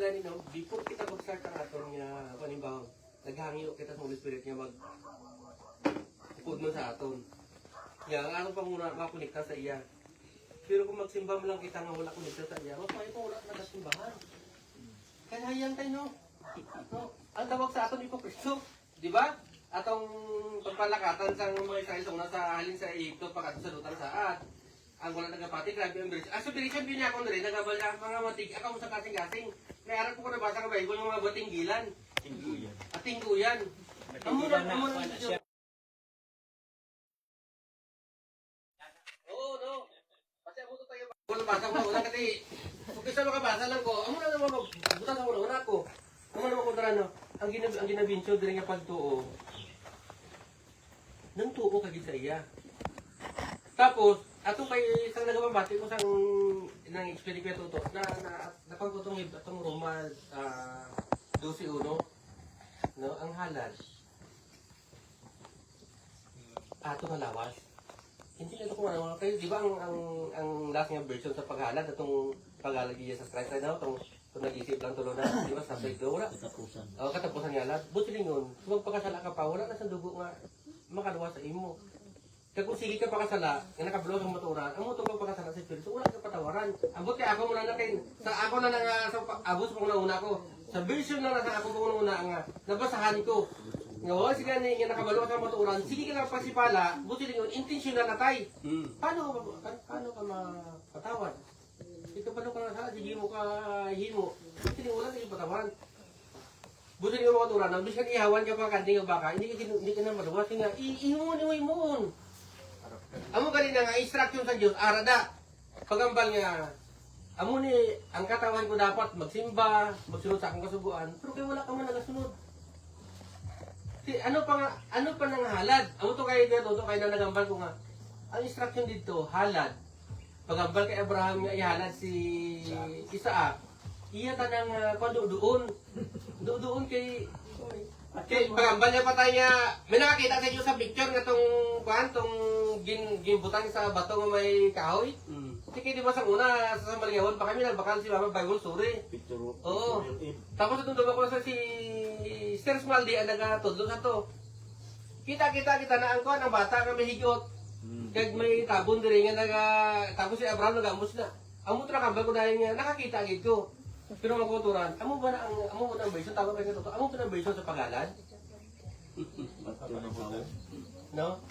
gani no, before kita mag-start ang aton nga panimbaw, naghangyo kita sa Holy Spirit nga mag upod mo sa aton. Nga ang aton panguna makonekta sa iya. Pero kung magsimba mo lang kita nga wala konekta sa iya, mapay ko wala na simbahan. Kaya hayang tayo no. No, ang tawag sa aton Hipokristo, di ba? Atong pagpalakatan sa mga Israel na sa halin sa Egypto pagkat sa lutang saat. Ang wala nagapati, grabe ang bilis. So, bilis yan ako na rin, nagabal na mga matig, ako mo sa kasing-kasing. May arap ko nabasa ka Bible, yung mga batinggilan. Tingguyan. At tingguyan. Amo na siya. Oo, no. Kasi ako tayo. Kung nabasa ko una, kasi, kung isa makabasa lang ko, amo na naman butas ako na una ko. Amo naman ko na no, ang ginabinsyo, din nga pagtuo. Nang tuo kagid sa iya. Tapos, ato kay isang nagabambati ko sang nang experience ko to na napagkutong itong Roma 12:1 no ang halal ato nga lawas hindi na ko ano kayo di ba ang last nga version sa paghalad atong paghalad ni Jesus Christ ay daw tong nag-isip lang tulo na di ba sa do wala katapusan nga halad buti lingon kung pagkasala ka pa wala na sa dugo nga makaluwas sa imo. Kaya kung sige ka pakasala, nga nakabulo sa maturan, ang mo itong pakasala sa Espiritu, wala ka patawaran. Ambot kaya ako muna na kayo, sa ako na nga, sa abos pang nauna ko, sa version na sa ako pang nauna nga, nabasahan ko. Nga wala sige nga nakabulo sa maturan, sige ka nga pasipala, buti rin yun, intentional na tayo. Paano ka mapatawad? Ito pa ka na sa sige mo ka himo, buti rin wala na patawaran. Buti rin yung maturan, ang biskan ihawan ka pa kanding o baka, hindi ka na maluwas, nga, ihimon. Amo kanina nga instruction sa Dios arada. Pagambal nga amo ni ang katawan ko dapat magsimba, magsunod sa akong kasuguan, pero kay wala ka man nagasunod. Ano pa nang halad? Amo to kay dito kay nagambal ko nga. Ang instruction dito halad. Pagambal kay Abraham nga ihalad si Isaac. Iya tanang doon kay okay, pagambal niya patay niya. May nakakita sa inyo sa picture nga tong ginbutang sa bato nga may kahoy. Sige, di ba sa una, sa Maligawon pa kami, nagbakal si Mama Bible Story. Oo. Tapos itong dugo ko sa si Sir Smaldi, ang nagatudlo sa to. Kita na ang kuhan, ang bata nga may higot. Kag may tabon diri nga tapos si Abraham nagamos na. Amo tra kambal ko dahil nga nakakita gid ko. Pero magkuturan, amo ba ang version tawag kay to? Amo ba ang version sa pagalan? No?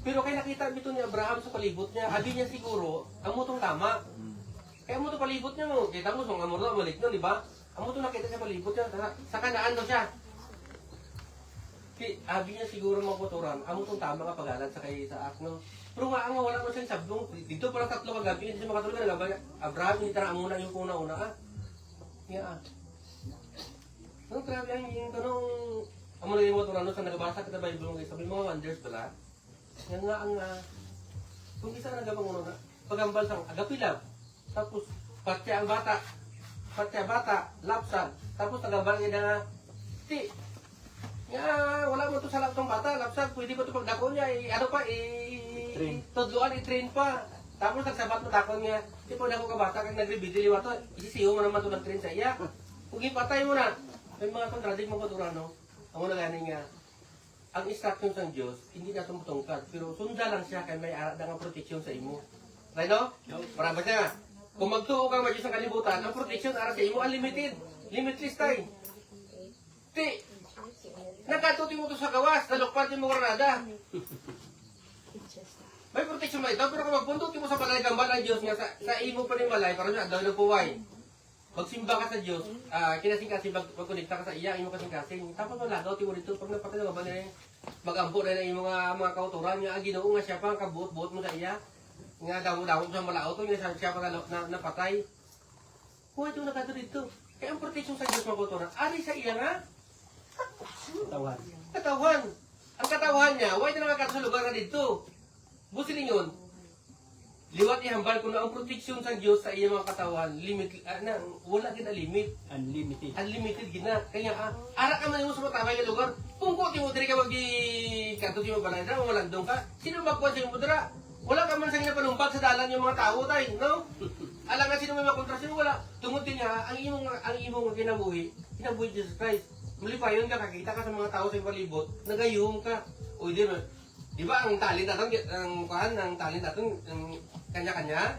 Pero kay nakita bito ni Abraham sa palibot niya, abi niya siguro, amo tong tama. Kaya amo to palibot niya mo, kita mo sa amor na malik no, di ba? Amo to nakita sa palibot niya, sa kanaan daw siya. Abi niya siguro magkuturan, amo tong tama nga pagalan sa kay Isaac no. Pero nga ang wala mo siyang sablong, dito para tatlo ka gabi, hindi siya makatulog na lang. Abraham, hindi tara muna yung una Yeah. No, grabe ang yung tanong, amo na yung maturan sa nagabasa kita Bible ng sabi mga wonders pala. Yan nga ang, kung isa na nagabang na, pagambal sang agapilab, tapos patya bata, lapsan, tapos nagambal niya na, wala mo to sa laptong bata, lapsan, pwede mo to pagdako niya, i-train pa. Tapos nagsabat mo takon niya, di po na ako kabata kang nagribidili wato, isisiyo mo naman ito nag-train sa iya. Kung ipatay mo na, may mga kontradik mo konturano, ang una ganin nga, ang instruction sa Diyos, hindi na tumutungkad, pero sunda lang siya kaya may arad ng proteksyon sa imo. Right no? Para ba siya? Kung magtuo kang Diyos ng kalibutan, ang proteksyon arad sa imo, unlimited, limitless tayo. Nakatuti mo ito sa gawas, nalukpan mo granada. May proteksyon ba ito? Pero kung magpundok mo sa balay gambal ang Diyos nga sa imo pa rin malay, para daw na puway. Magsimba ka sa Diyos, kinasing-kasing magkonekta ka sa iya, imo kasing-kasing. Tapos malagaw, ti mo dito, pag napatay na ba na mag-ampo na yung mga kauturan, nga ginoo nga siya pa, kabuot-buot mo sa iya. Nga damo-damo sa malao to, nga siya pa napatay. Kung ito nakato dito. Kaya ang proteksyon sa Diyos mga kauturan, ari sa iya nga? Katawan. Ang katawan niya, why na nakakato sa lugar na dito? Buti ninyon, liwat ihambal ko na ang proteksyon sa Diyos sa iyang mga katawan, wala gina limit. Unlimited gina. Kaya ara ka man mo sa mataway nga lugar, kung ti mo diri ka kanto ti mo balay na, walandong ka, sino magkuhan sa imo dira? Wala ka man sa ginapanumbag sa dalan yung mga tao tay, no? Alam nga sino may makontra, sino wala. Tungod din niya, ang imong kinabuhi Jesus Christ. Muli pa yun ka, kakita ka sa mga tao sa palibot, nagayuhom ka. O di ba ang talent natin, ang talent natin, kanya-kanya?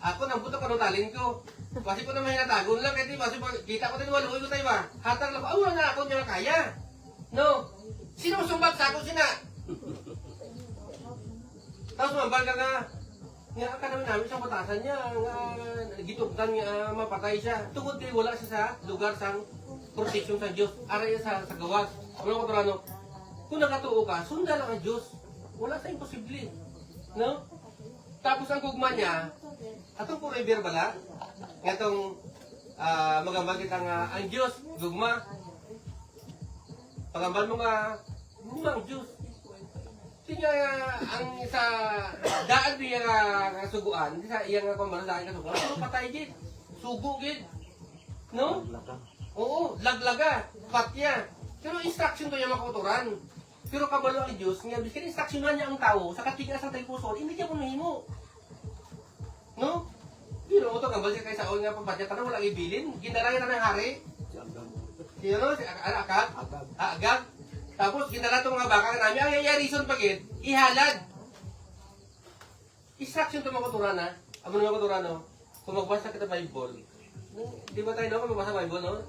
Ako, namputo ka ng talent ko. Kasi ko naman hinatagon lang, kasi kita ko din waluoy ko tayo ba? Hatang lang ko, wala na ako niya kaya. No? Sino sumbat sa ako, sina? Tapos mambal ka nga. Nga ka naman namin sa batasan niya, nga gitugtan niya, mapatay siya. Tungod din wala siya sa lugar sa protection sa Diyos. Aray sa gawas. Ano ko turano? Kung nakatuo ka, sunda lang ang Diyos. Wala sa imposible. No? Tapos ang gugma niya, atong forever bala, nga itong magambal kita nga, ang Diyos, gugma. Pagambal mo nga, gugma ang Diyos. Siya ang sa daan niya nga suguan, sa iya nga kumbaga daan nga suguan, pero patay gid, sugo gid. No? Oo, laglaga, patya. Pero instruction to niya makuturan. Pero kabalo ang Diyos, nga biskin instructionan niya ang tao sa katigas ng tayo puso, hindi niya kunahimo. No? Pero mo to kambal siya kay Saul nga pagpatya tanong wala ibilin, gindaraya na ng hari. Sino? Si Agag. Tapos, ginala itong mga baka namin, ang yayarison pagit, ihalad. Instruction ito mga kuturan, ha? Amo na mga kuturan, no? Kung magbasa kita Bible, di ba tayo, no? Kung magbasa Bible, no?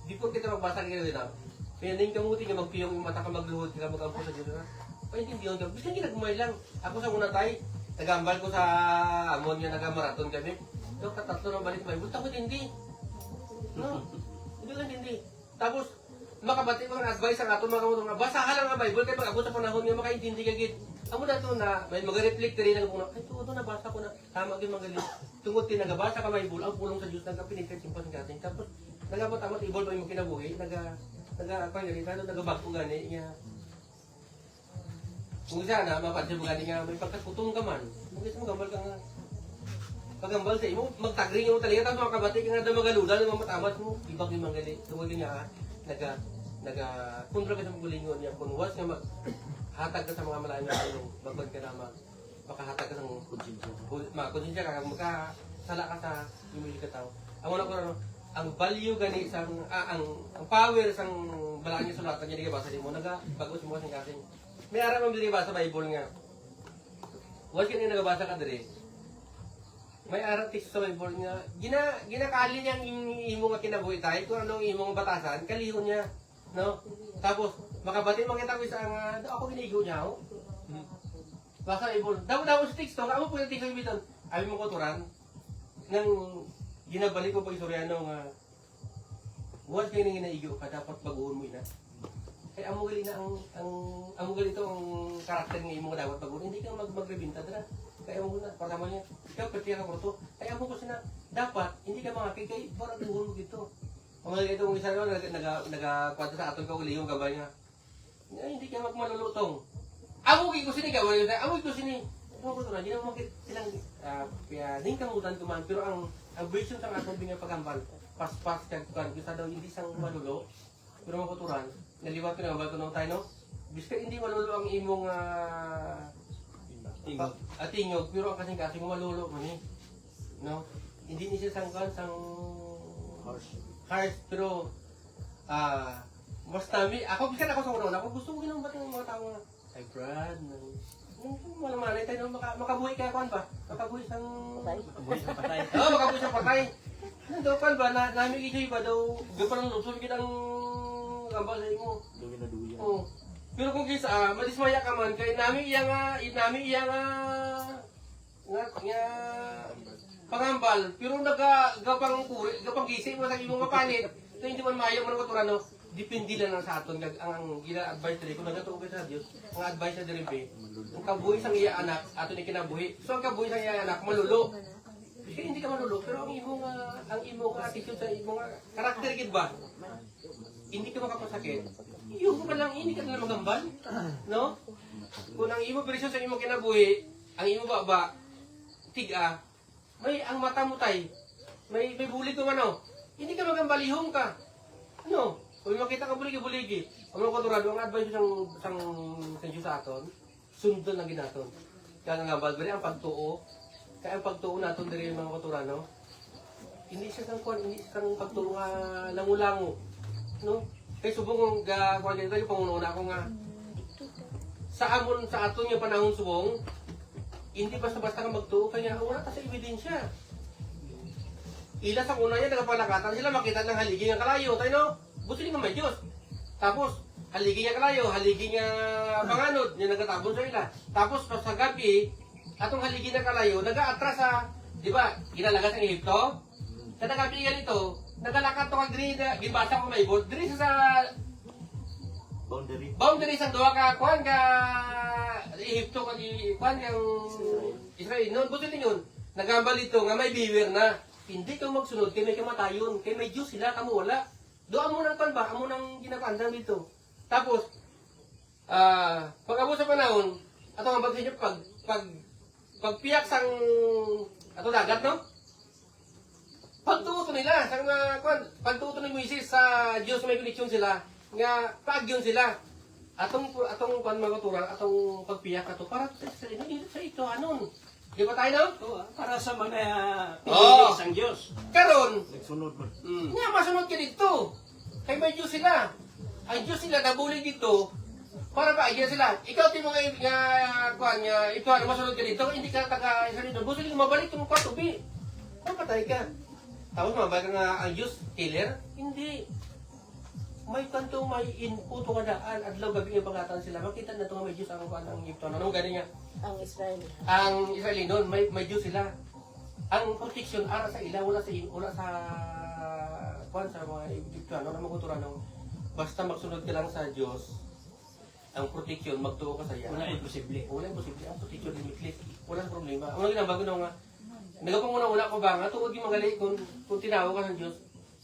Di po kita magbasa kita rin, no? Kaya din kamuti nga magpiyong yung mata ka magluhod, ka mag-ampo sa Diyos, ha? Paintindihan ka, bisa ginagmay lang. Ako sa una tayo, nagambal ko sa amon nga, nag-marathon kami. So, katatlo na balik Bible, tapos hindi. No? Hindi lang hindi. Tapos, makabati ko ng advice ang ato mga kamutong nga, basahan lang ang Bible, kaya pag-abot sa panahon nga, makaintindi ka gid. Amo na ito na, may mag-reflect rin ang mga, ay ito nabasa ko na, tama gid magaling. Tungkol din, nagabasa ka Bible, ang pulong sa Diyos, nagkapinigkat yung pasing tapos, nagabot-amot, ibol pa yung kinabuhi, nagabag ko gani, nga, kung sana, mapansin mo gani nga, may pagkakutong ka man, kung gusto mo gambal ka nga, pagambal sa imo, magtagring mo talaga, tapos makabati ka nga na magaludan, matamat mo, ibang yung magaling, tungkol din nga, kontra ka sa magulingon niya, kung was nga hatag ka sa mga malayang na tulong, magbag ka na makahatag ka ng konsensya ka, makasala ka sa imili ka tao. Ang una ko na, ang value gani ang power sang balaan niya sulatan niya, di ka basa din mo, bago si mo kasing kasing. May arap ang bili ba sa Bible nga, was ka niya nagabasa ka diri, may arap text sa Bible nga, ginakali niya ang imo nga kinabuhi tayo, kung anong imong batasan, kalihon niya. No? Tapos, makabati makita ko isang, ako ginigo niya, oh. Basta Bible, daw sa text to, ako po yung text sa ibiton, ayaw mo kuturan, nang ginabalik ko pa isoryano nga, huwag kayo nang ginaigo ka, dapat baguhon mo ina. Kaya amo gali na amo gali ito ang karakter ng imo dapat baguhon, hindi ka magrebinta dala. Kaya mo na, para niya, ikaw pati ka kurto. Kaya mo ko sina, dapat, hindi ka makakig, kaya parang buhon mo dito. Kung ito kung isa naman, nagkwento sa atong kauli yung gabay nga. Hindi ka magmalulutong. Amo ko sini, amo ko sini. Ano ko ito na, hindi naman makit silang, din kamutan kuman, pero ang version sa atong bingang pagambal, pas-pas, kagkukan, gusto daw hindi sang malulo, pero makuturan, naliwat ko na, bago nung tayo, no? Biska hindi malulo ang imong, tingog, pero ang kasing-kasing malulo man eh. No? Hindi niya siya sang harsh, pero mas nami, ako bisan ako sa una, ako gusto ko ginambat ng mga tao nga, ay Brad, malamalay tayo, makabuhay ka kuan ba? Makabuhay sang patay. Oo, makabuhay sang patay. Nando kuan ba, nami gijoy ba daw, gapan ng lusog kitang gambal sa imo. Oo. Pero kung kisa, madismaya ka man, kaya namin iya nga pangambal, pero gapang gising mo sa imong mapanit, ito hindi man mayo man kuturan, no? Depende lang sa aton, ang gina-advise diri, kung nagatuog sa Diyos, ang advice na diri, ang kabuhi sang iya anak, aton ni kinabuhi. So ang kabuhi sang iya anak, malulo. Kasi hindi ka malulo, pero ang imong attitude sa imong karakter, gid ba? Hindi ka makapasakit. Iyo ka lang, hindi ka na magambal. No? Kung ang imo presyo sa imong kinabuhi, ang imo baba, tiga, may ang mata mo tay, may bulig kung ano, hindi ka magambalihong ka. Ano? Kung makita ka buligi-buligi, ang mga katurado, ang advice sang Diyos sa aton, sundon lang ginaton. Kaya nga, balbari ang pagtuo, Kaya ang pagtuo natin diri mga katurano, hindi siya kang pagtuo nga langulango. No? Kaya subong ga kuan dito yung pangununa ko nga sa aton yung panahon subong, hindi basta-basta ka magtuo kanya wala ta sa ebidensya. Ila sa una niya nagapalakatan sila makita ng haligi nga kalayo, tayo no? Gusto nga may Diyos. Tapos haligi nga kalayo, haligi nga panganod, niya nagatabon sa ila. Tapos sa gabi, atong haligi na kalayo, nag-aatras sa, di ba, ginalagas ang Ehipto? Sa nagabi nga nito, nagalakad to kag diri, gibasa ko may ibot, diri sa boundary sa duha ka kuan ka Ehipto kag kuan yang Israel. Noon gusto ninyo, nagambal ito nga may beware na. Hindi ka magsunod kay may kamatayon, kay may Diyos sila kamo wala. Doon mo nang kuan ba, amo nang ginakaandam dito. Tapos pag-abot sa panahon, ato nga bagay niyo pagpiyak sang ato dagat no? Pagtuto nila sang pagtuto ni Moises sa Dios may koneksyon sila nga paagyon sila. Atong kuan mga turan, atong pagpiyak ato para sa ito anon. Di ba tayo no? Oo, para sa mga pinili isang Diyos. Karon, Nagsunod mo. nga masunod ka dito. Kay may Diyos sila. Ang Diyos sila nabulig dito para paagyan sila. Ikaw ti mga nga kuan nga ito ano masunod ka dito, hindi ka taga isa dito. Gusto nila mabalik tong kwarto bi. Patay ka. Tapos mabalik ka nga ang Diyos killer? Hindi. May kanto may input nga daan adlaw gabi nga pagatan sila. Makita na to nga may Diyos ang kuan ang Egypto. Ano gani nga? Ang Israel. Ang Israeli noon may Diyos sila. Ang protection ara sa ila wala sa kuan sa mga Egyptiano na maguturano. Basta magsunod ka lang sa Diyos. Ang protection magtuo ka sa iya. Wala imposible. Wala imposible ang protection limitless. Walang problema. Ang naging bago na nga nagapang una ko ba nga tuod yung magali kung tinawag ka ng Diyos.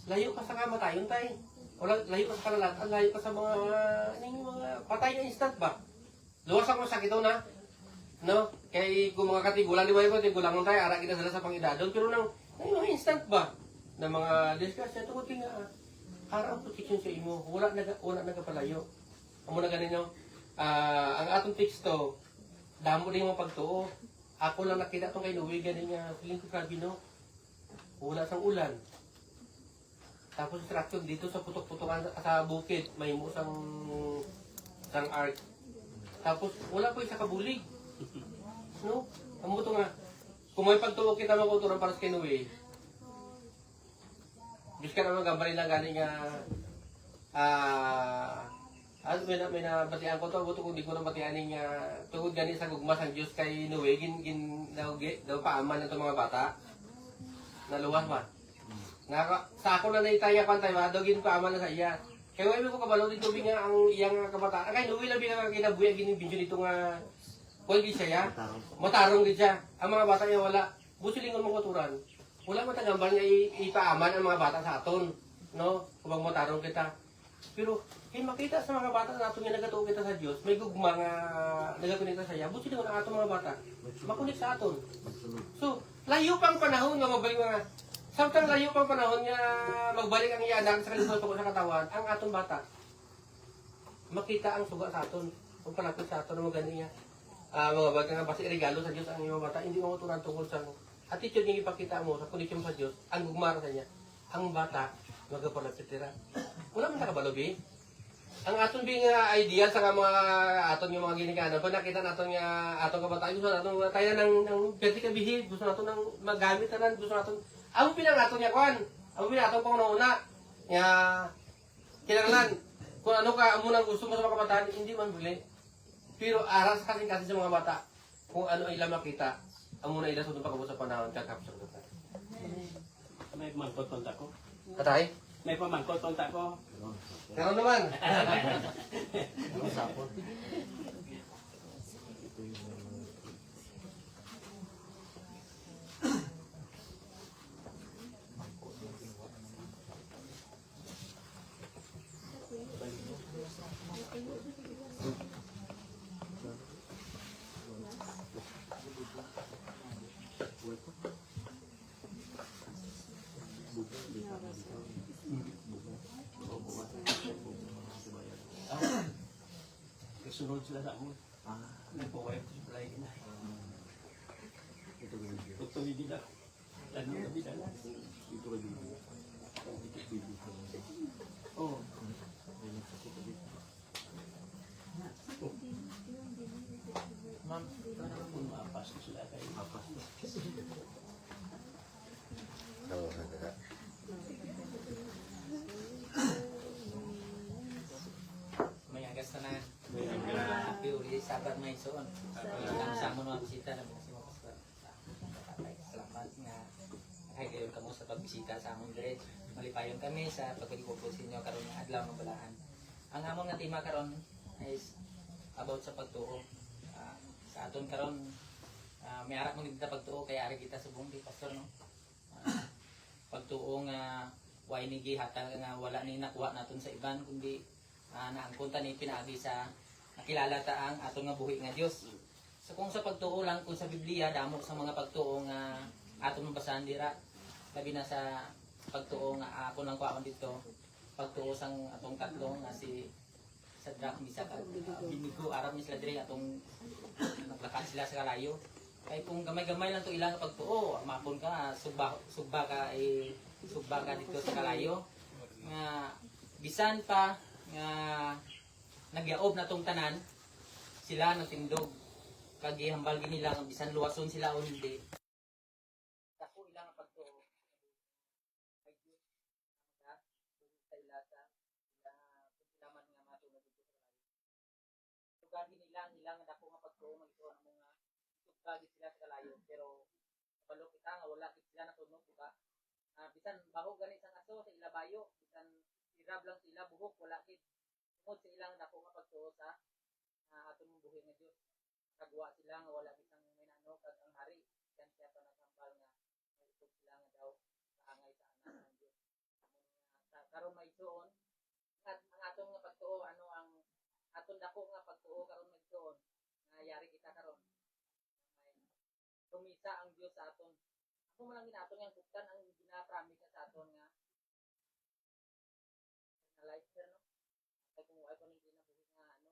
Layo ka sa kamatayon tay. Wala layo ka sa kalalatan, layo ka sa mga patay na instant ba. Luwas ako sakit na. No? Kay kung mga katigulan di ba ko tigulangon tayo ara kita sila sa pangidadon pero nang mga instant ba na mga discussion tungod nga ara ang protection sa imo wala nagapalayo. Amo na ganinyo ang atong teksto damo din mo pagtuo. Ako lang nakita tong kay Noe ganin nga feeling ko grabe no. Wala sang ulan. Tapos instruction dito sa putok-putokan sa bukid may mo sang ark. Tapos wala po isa kabulig. No? Amo to nga. Kung may pagtuo kita makuturan para sa Noe. Bis ka naman gambali lang gani nga may nabatian ko to, buto kung di ko nabatian nga tungod gani sa gugma sang Diyos kay Noe, daw paaman ng mga bata. Naluwas ba? Sa ako na naitaya pa tayo, daw gin paaman na sa iya. Kaya wala ko kabalo dito nga ang iyang kabataan. Kay Noe labi nga kinabuya gini binyo dito nga kuan di siya. Matarong di siya. Ang mga bata niya wala. Buso lingon mo kuturan. Wala matagambal nga ipaaman ang mga bata sa aton. No? Kung matarong kita. Pero, makita sa mga bata natin nga nagatuo kita sa Diyos, may gugma nga nagakunita sa iya, buti naman ang atong mga bata, makunik sa aton. So, layo pang panahon nga magbalik nga, samtang layo pang panahon nga magbalik ang iya anak sa kalimutan ko sa katawan, ang atong bata, makita ang suga sa aton, kung palapit sa aton, mga ganyan mga bata nga basta regalo sa Diyos ang iyong bata, hindi mo maturan tungkol sa attitude nga ipakita mo sa kondisyon sa Diyos, ang gugmara sa niya, ang bata, magapalapitira. Wala man nakabalobi. Ang aton bing ideal sa mga aton yung mga ginikanan, pag nakita naton nga aton kabataan, gusto naton tayo ng pwede ka bihid, gusto naton ng magamit na gusto naton. Ang pinang aton niya kwan, ang pinang aton pang nauna, nga kinanglan, kung ano ka amo nang gusto mo sa mga kabataan, hindi man bili. Pero aras kasi sa mga bata, kung ano ila makita, ang muna ila sa itong pagkabot sa panahon, kakapsyon ka. May pamangkot-kontak ko. Patay? May pamangkot-kontak ko. Meron naman. Kasunod sila sa mo. Nagpo-wife supply na. Ito hindi na. Ano yung gabi na? Oh. Ma'am, Kung maapas ko sila kayo. may agas na na. Puri, sabar may soon. Sama mga bisita na mga simo pastor. Salamat nga nakahigayon kamo sa pagbisita sa among dire. Malipayon kami sa pagpagpupos inyo karon nga adlaw ng balahan. Ang among nga tema karon is about sa pagtuo. Sa aton karon may arap mo kita pagtuo kaya ari kita subong di pastor no. Pagtuo nga way ni gihatag nga wala ni nakuha naton sa iban kundi naangkon ta ni pinaagi sa nakilala ta ang aton nga buhi nga Dios. So kung sa pagtuo lang kung sa Biblia damo sa mga pagtuo nga aton mabasahan dira labi na sa pagtuo nga ako lang kuha dito pagtuo sang atong tatlo nga si Sadrak Misak at Abednego arap ni sila dire atong naglakad sila sa kalayo. Kay kung gamay-gamay lang to ilang pagtuo, mapon ka sugba ka dito sa kalayo nga bisan pa nga nagyaob na tong tanan sila nagtindog kag ihambal gini lang bisan luwason sila o hindi. Dako ilang pagtuo. Kay Dios sa ila sa sila man nga matulog dito sa kalayo. Lugar gini lang ilang dako nga pagtuo magtuo ang mga sugba sila sa kalayo pero kabalo kita nga wala gid sila natunog diba? Bisan baho gani sang aso sa ila bayo bisan irab lang sila buhok wala gid tungod sa ilang dako nga pagtuo sa atong buhi nga Dios kagwa sila nga wala bisang may nano kag ang hari yan siya pa naghambal nga maitog sila nga daw kaangay sa anak ng Dios karon maigsoon ang atong nga pagtuo ano ang aton dako nga pagtuo karon maigsoon nga yari kita karon tumisa ang Dios sa aton ako man lang ginaton yang buktan ang gina-promise niya sa aton nga na life sir no kay kung wala ko ning ginabuhi nga ano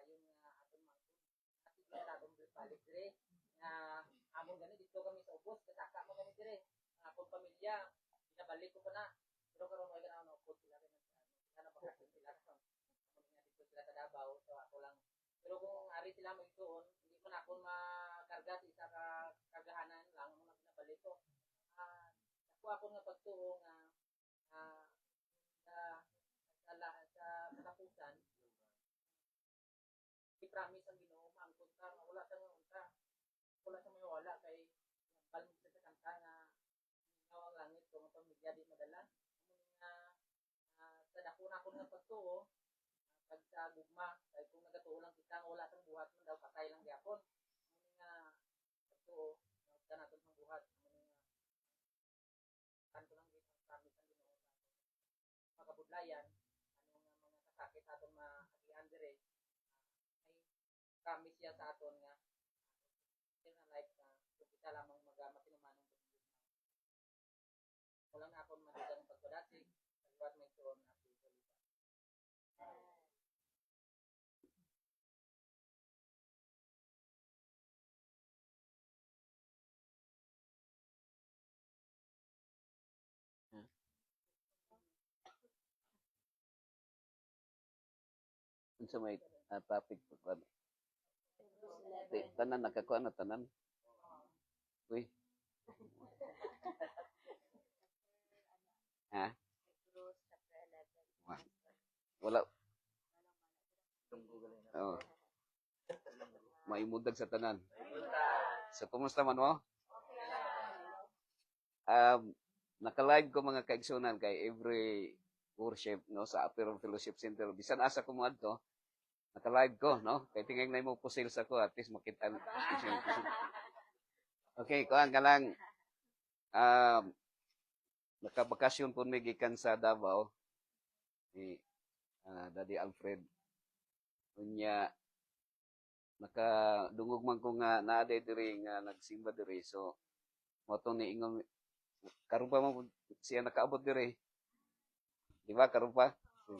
ayon nga aton mangkon kasi kita atong balik dire nga amon gani dito kami sa ubos kataka mo kami dire ang akong pamilya binabalik ko pa na pero karon wala na upod sila kay sana bakit sila karon amon nga dito sila sa Davao so ako lang pero kung ari sila magtuon hindi man ako makarga sa isa ka kagahanan lang mo na pinabalik ko ako nga pagtuo nga sa katapusan i-promise ang Ginoo maangkon ka nga wala sa unta wala sa may wala kay palmi sa kanta nga minaw ang langit kung ang pamilya di madala nga sa dako na ako nga pagtuo pag sa gugma kay kung nagatuo lang kita nga wala sang buhat man daw patay lang gyapon nga pagtuo sa naton sang buhat kanto lang gid ang promise ang Ginoo sa makabudlayan ano nga mga kasakit aton maagian dire ay promise siya sa aton nga in life na kung kita lamang matinumanong pagtugma wala na akong madagang pagpadasig kaliwat may tuon at salita Unsa may topic pagkuan. Tanan nakakuan na tanan. Uy. Ha? Wala. Oh. Maimudag sa tanan. So kumusta man mo? Naka-live ko mga kaigsunan kay every worship no sa Aperon Fellowship Center bisan asa ko mo adto naka-live ko no kay tingay na mo pusil sa ko at least makita okay kuan ka lang nakabakasyon po may gikan sa Davao ni Daddy Alfred unya nakadungog man ko nga naa diri nga nagsimba diri so mo to ni ingon karon pa mo siya nakaabot diri. Di ba karon pa? So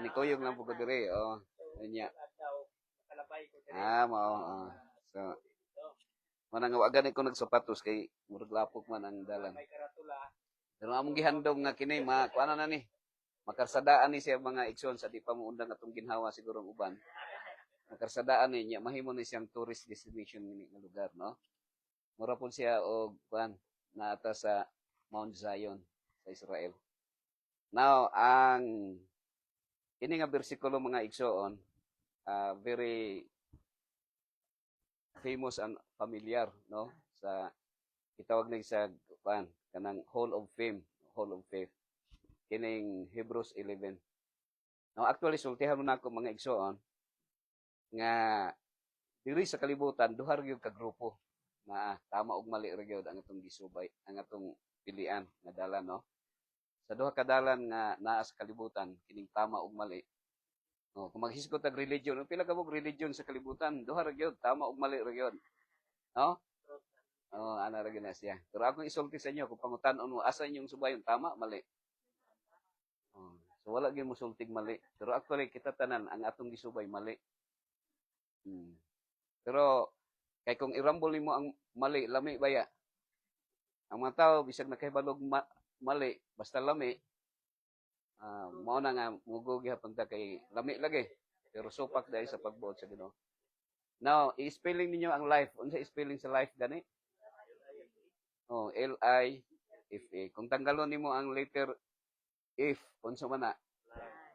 ni Koyong lang po ko dire. Oh, nya. daw nakalabay ko dire Mao. So Manang wagan ko nagsapatos kay murag lapok man ang dalan. Pero among gihandom nga kini kuana na ni. Makarsadaan ni siya mga igsoon sa di pa muundang atong ginhawa siguro ang uban. Makarsadaan ni niya mahimo ni siyang tourist destination ni nga lugar, no? Mura po siya og kuan naata sa Mount Zion sa Israel. Now, ang ini nga bersikulo mga igsoon, very famous and familiar, no? Sa itawag na sa kuan kanang Hall of Fame, Hall of Faith. Kining Hebrews 11. Now, actually sultihan mo na ako mga igsoon nga diri sa kalibutan duha ra gyud ka grupo na tama ug mali ra gyud ang atong gisubay, ang atong pilian nga dalan, no? Sa duha ka dalan nga naa sa kalibutan kining tama ug mali. No, kung maghisgot og religion, pila ka mong religion sa kalibutan, duha ra gyud, tama ug mali ra gyud. No? Ana ra gyud na siya. Pero akong isulti sa inyo kung pangutan-on mo asa inyong subayon, tama mali. So wala gyud mo sultig mali. Pero actually kita tanan ang atong gisubay mali. Pero kay kung irambol nimo ang mali, lami baya. Ang mga tao bisag nakahibalog mali, basta lami, mao na nga mugo gihapon ta kay lami lagi. Pero supak dahil sa pagbuot sa Ginoo. Now, i-spelling ninyo ang life. Unsa i-spelling sa life gani? L-I-F-A. Kung tanggalon nimo ang letter F, unsa man na?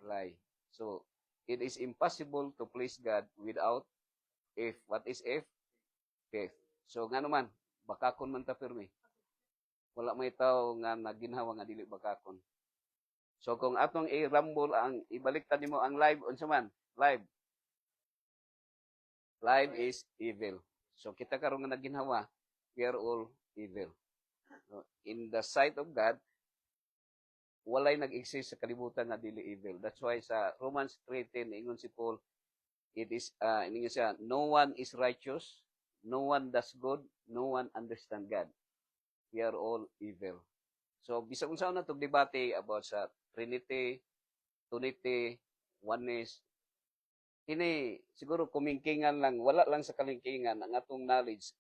Lie. So, it is impossible to please God without F. What is F? Faith. So, nga naman, bakakon man ta pirmi. Wala may tao nga naginhawa nga dili bakakon. So, kung atong i-rumble ang ibaliktad nimo ang live, unsa man? Live. Live is evil. So, kita karon nga naginhawa, we are all evil. So, in the sight of God, walay nag-exist sa kalibutan nga dili evil. That's why sa Romans 3:10 ingon si Paul, it is ingon siya, no one is righteous, no one does good, no one understand God. We are all evil. So bisag unsa na tog debate about sa Trinity, Unity, oneness, kini siguro kumingkingan lang, wala lang sa kalingkingan ang atong knowledge,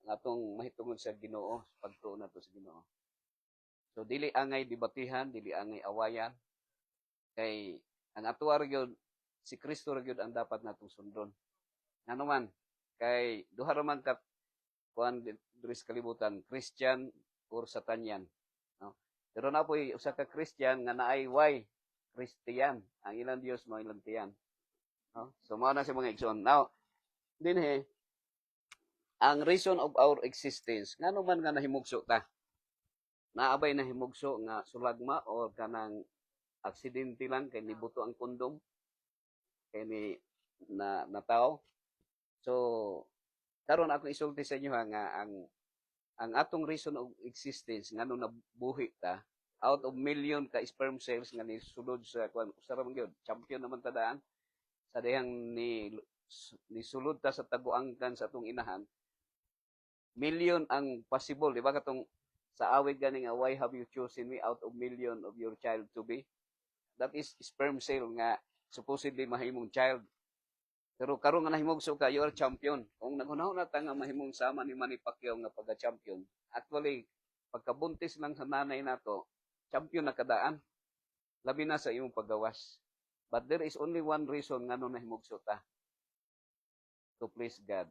ang atong mahitungod sa Ginoo, pagtuo nato sa Ginoo. So dili angay debatihan, dili angay awayan. Kay ang ato ra gyud si Kristo ra gyud ang dapat natong sundon. Ngano man kay duha ra man ka kuan diri sa kalibutan, Christian or Satanian, no? Pero na po'y usa ka Christian nga naay why Christian, ang ilang Dios mo ilang tiyan. No? So mao na sa mga igsoon. Now, dinhi ang reason of our existence, ngano man nga nahimugso ta? Naabay na himugso nga sulagma o kanang aksidente lang kay nibuto ang kondom kay ni nataw. So karon ako isulti sa inyo nga ang atong reason of existence ngano nabuhi ta out of million ka sperm cells nga nisulod sa kuan usara man gyud champion naman ta daan sa dihang ni sulod ta sa taguangkan sa atong inahan. Million ang possible, di ba katong sa awit gani nga, why have you chosen me out of million of your child to be? That is sperm cell nga supposedly mahimong child. Pero karon nga nahimugso ka, you are champion. Kung naghunahon na ta nga mahimong sama ni Manny Pacquiao nga pagka-champion, actually, pagkabuntis lang sa nanay nato, champion na kadaan. Labi na sa imong paggawas. But there is only one reason nga nung nahimugso ta. To please God.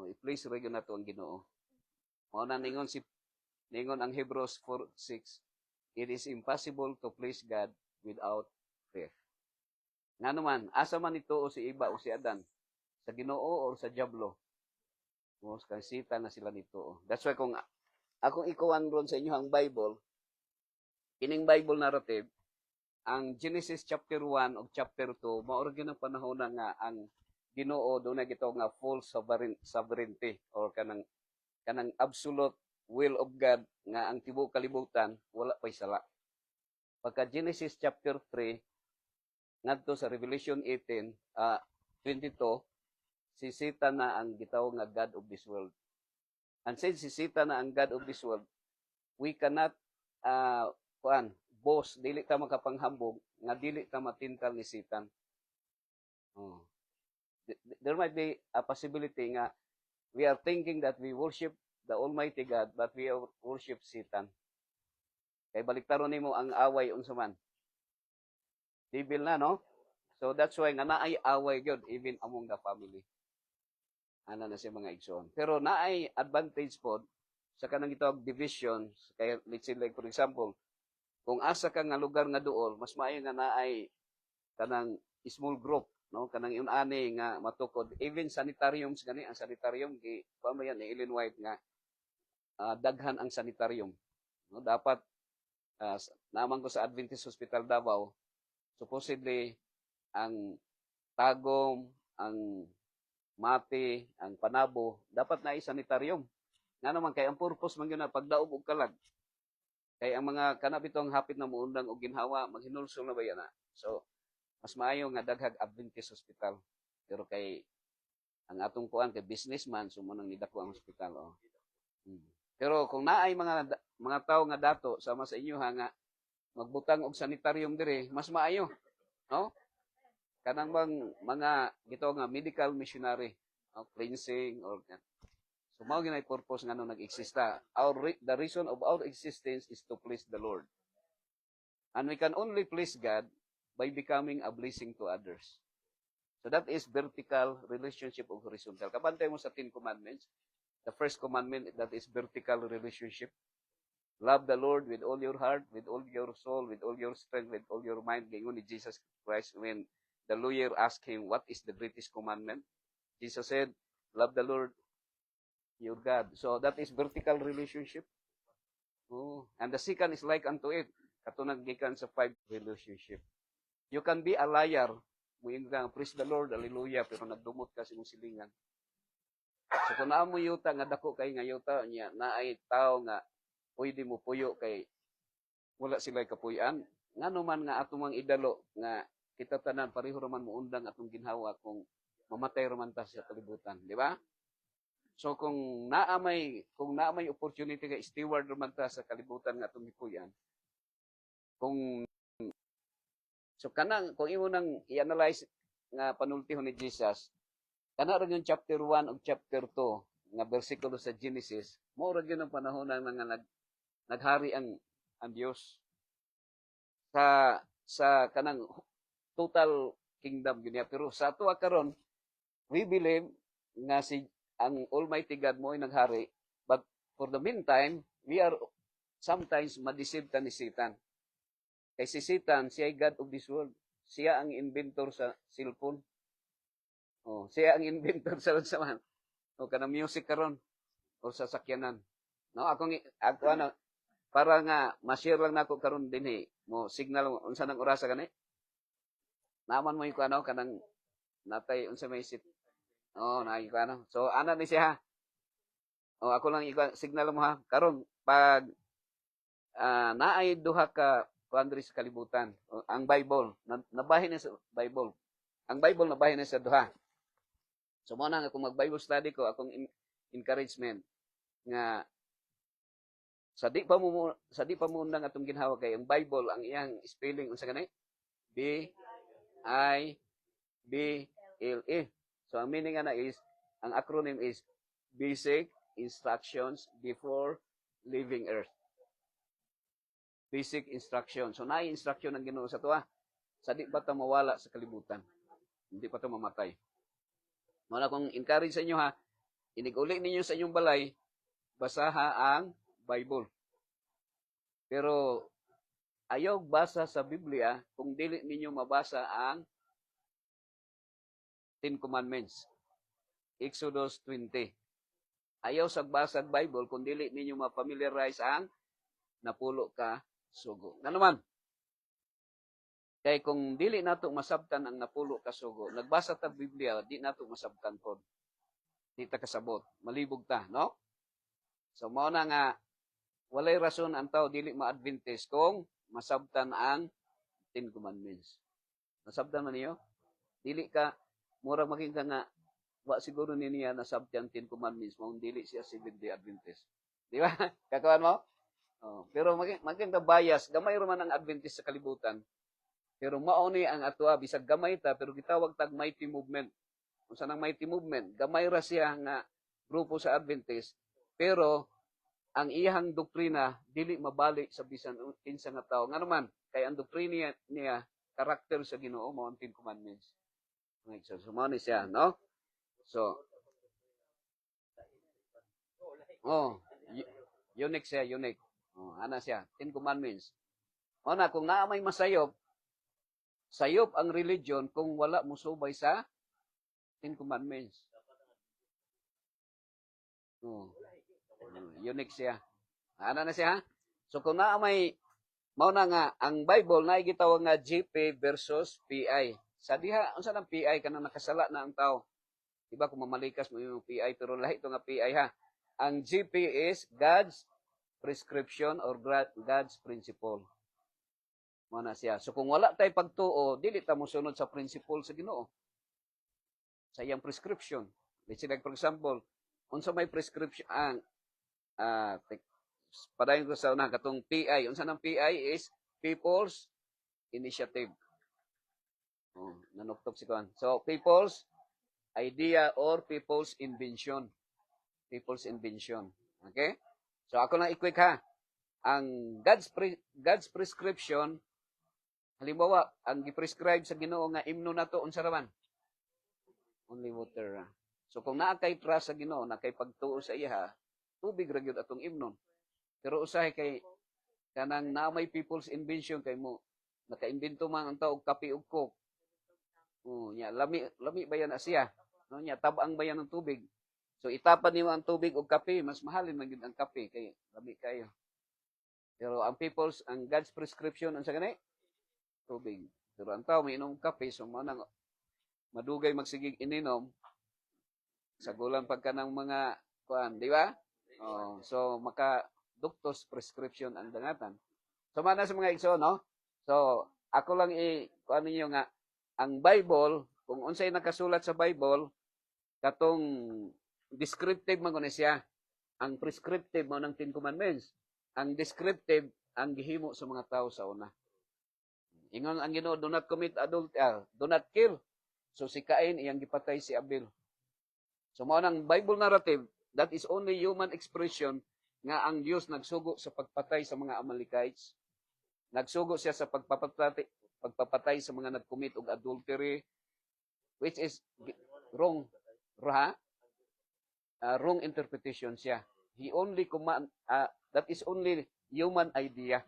I-please regyo na to ang Ginoo. Mao na ningon ang Hebrews 4:6. It is impossible to please God without faith. Nga naman, asa man ito o si Iba o si Adan? Sa Ginoo o sa Diablo? O sa sita na sila nito. That's why kung akong ikuan ron sa inyo ang Bible, kining Bible narrative, ang Genesis chapter 1 o chapter 2, maorag yun ang panahon na nga ang Ginoo doon na gito nga full sovereignty or kanang absolute will of God nga ang tibuok kalibutan wala pay sala. Pagka Genesis chapter 3 ngadto sa Revelation 18 22 si Satan na ang gitawag nga God of this world. And since si Satan na ang God of this world, we cannot boss dili ta makapanghambog nga dili ta matintal ni Satan. There might be a possibility nga we are thinking that we worship the Almighty God, but we worship Satan. Kay baliktaron nimo ang away unsa man. Devil na, no? So that's why nga naay away gyud even among the family. Ana na siya mga igsoon. Pero naay advantage pod sa kanang gitawag division. Kaya let's say like for example, kung asa ka nga lugar nga duol, mas maayo nga naay kanang small group, no? Kanang yun-ani nga matukod. Even sanitariums gani, ang sanitarium gi paano yan ni Ellen White nga daghan ang sanitarium. No? Dapat naman ko sa Adventist Hospital Davao, supposedly ang tagom, ang mati, ang panabo, dapat na sanitarium. Nga naman, kay ang purpose man yun na pagdaog og kalag. Kay ang mga kanabitong hapit na muundang o ginhawa, maghinulsol na ba yan na? So, mas maayo nga daghag Adventist Hospital. Pero kay, ang atong kuan kay businessman, sumunang nidako ang hospital. Oh. Pero kung naay mga tao nga dato, sama sa inyo ha, nga magbutang og sanitarium dire, mas maayo. No? Kanang bang mga gito nga medical missionary, cleansing or so mao ginay purpose nga nag-exista. The reason of our existence is to please the Lord. And we can only please God by becoming a blessing to others. So that is vertical relationship of horizontal. Kabantay mo sa 10 commandments. The first commandment, that is vertical relationship. Love the Lord with all your heart, with all your soul, with all your strength, with all your mind. Gingon ni Jesus Christ when the lawyer asked him, what is the greatest commandment? Jesus said, love the Lord, your God. So that is vertical relationship. Oh. And the second is like unto it. Katunag gikan sa 5 relationship. You can be a liar. Muing nga, praise the Lord, hallelujah, pero nagdumot ka sa imong silingan. So kung naa mo yuta, nga dako kay nga yuta, niya, naay tao nga, pwede mo puyo kay wala sila kapuyan. Nga naman nga atong mga idalo, nga kita tanan, pareho raman mo undang atong ginhawa kung mamatay raman ta sa kalibutan. Di ba? So kung naamay opportunity kay steward raman ta sa kalibutan nga atong gipuyan, so kanang kung imo nang i-analyze nga panultihon ni Jesus, kana ra yung chapter 1 ug chapter 2 nga bersikulo sa Genesis, mao ra gyud ang panahon nga naghari ang Dios sa kanang total kingdom gyud niya. Pero sa ato karon, we believe nga ang Almighty God mo ay naghari, but for the meantime, we are sometimes madeceive ni Satan. Kay si Satan, siya ay God of this world. Siya ang inventor sa cellphone. Oh, siya ang inventor sa samahan. O kanang music karon o sa sakyanan. No, ako para nga ma-share lang nako karon dinhi, mo signal unsa nang orasa gani? Naman mo yung kanang natay unsa may sit. Oh, naay ko So ana ni siya. Oh, ako lang signal mo ha. Karon pag naay duha ka kuandri sa kalibutan. Ang Bible, nabahin na sa Bible. Ang Bible nabahin na sa duha. So mo na kung mag-Bible study ko, akong encouragement nga sa di pa mo nang atong ginhawa kay ang Bible, ang iyang spelling unsa kanay? B I B L E. So ang meaning ana is, ang acronym is Basic Instructions Before Leaving Earth. Basic instruction. So naay instruction ang Ginoo sa tuwa. Sa di pa ta mawala sa kalibutan. Hindi pa ta mamatay. Muna kong encourage sa inyo ha, inig-uli ninyo sa inyong balay, basaha ang Bible. Pero ayaw basa sa Biblia kung dili ninyo mabasa ang 10 Commandments. Exodus 20. Ayaw sa basag Bible kung dili ninyo ma-familiarize ang napulo ka sugo. Nga naman, kay kung dili nato masabtan ang napulo ka sugo, nagbasa ta Biblia, di nato masabtan pod. Di ta kasabot, malibog ta, no? So mao na nga walay rason ang tao dili ma-Adventist kung masabtan ang 10 Commandments. Masabtan man niyo? Dili ka mura makita nga wa siguro niya nasabtan 10 Commandments, mao dili siya Seventh-day Adventist. Di ba? Kakawan mo? Oh, pero maganda bias, gamay man ang Adventist sa kalibutan. Pero mao ni ang atua bisag gamay ta pero gitawag tag mighty movement. Unsa nang mighty movement? Gamay ra siya nga grupo sa Adventist, pero ang iyang doktrina dili mabalik sa bisan kinsa nga tawo. Nga naman, kay ang doktrina niya karakter sa Ginoo mao ang Ten Commandments. So, sumani siya, no? So, unique siya, unique. Ana siya, Ten Commandments. Na, kung naa may masayop, sayop ang religion kung wala musubay sa Ten Commandments. Unique siya. Ana na siya, ha? So, kung naa may, mao na nga, ang Bible na gitawag nga GP versus PI. Sa diha, unsa nang PI kanang nakasala na ang tao. Diba kung mamalikas mo yung PI, pero lahi ito nga PI, ha? Ang GP is God's prescription or God's principle. Mao na siya. So kung wala tay pagtuo, dili ta mosunod sa principle sa Ginoo. Sa iyang prescription. Let's say like for example, unsa may prescription ang padayon ko sa una katong PI. Unsa nang PI is People's Initiative. Nanuktok si Kuan. So people's idea or people's invention. People's invention. Okay? So ako lang i-quick, ha. Ang God's prescription, halimbawa, ang gi-prescribe sa Ginoo nga imno nato unsa raman? Only water. So kung naa kay trust sa Ginoo, na kay pagtuo sa iya, tubig ra gyud atong imnon. Pero usahay kay kanang naa may people's invention kay mo naka-imbento man ang tao og kape ug coke. Lami ba yan siya? No, nya tabang ba yan ng tubig? So itapan niyo ang tubig o kape, mas mahalin man gid ang kape kay lami kayo. Pero ang God's prescription unsa gani? Tubig. Pero ang tao miinom kape, so manang madugay magsigig ininom sa gulang pagka ng mga kuan, di ba? So maka doctor's prescription ang dangatan. So mana sa mga igsoon, no? So ako lang kuan ninyo nga ang Bible, kung unsay nakasulat sa Bible, katong descriptive man siya. Ang prescriptive mo ng Ten Commandments. Ang descriptive, ang gihimo sa mga tao sa una. Ingon ang Ginoo, do not commit do not kill. So si Cain, iyang gipatay si Abel. So mao nang Bible narrative, that is only human expression nga ang Dios nagsugo sa pagpatay sa mga Amalekites. Nagsugo siya sa pagpapatay sa mga nag-commit og adultery, which is wrong. Wrong interpretation siya. He only that is only human idea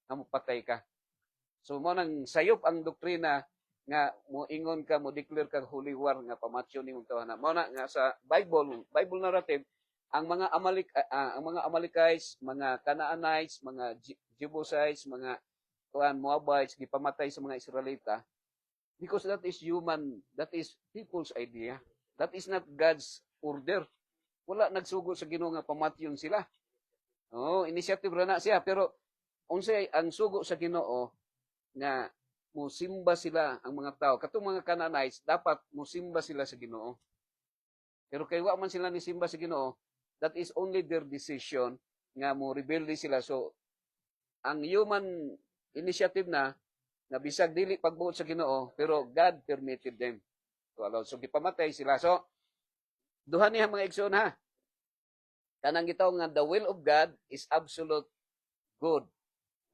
na mapatay ka. So mo nang sayop ang doktrina nga moingon ka, mo declare ka holy war nga pamatyo nimong tawanan. Mo na nga sa Bible narrative, ang mga Amalekites, mga Canaanites, mga Jebusites, mga Moabites gipamatay sa mga Israelita because that is people's idea. That is not God's order. Wala nagsugo sa Ginoo nga pamatyon sila. Initiative ra na siya, pero unsay ang sugo sa Ginoo nga musimba sila ang mga tao. Katong mga Canaanites, dapat musimba sila sa Ginoo. Pero kay wa man sila ni simba sa Ginoo, that is only their decision nga mo rebelde sila. So ang human initiative na bisag dili pagbuot sa Ginoo, pero God permitted them to allow. So gipamatay sila. So duha niya mga igsoon, ha. Kanang gitaw nga the will of God is absolute good.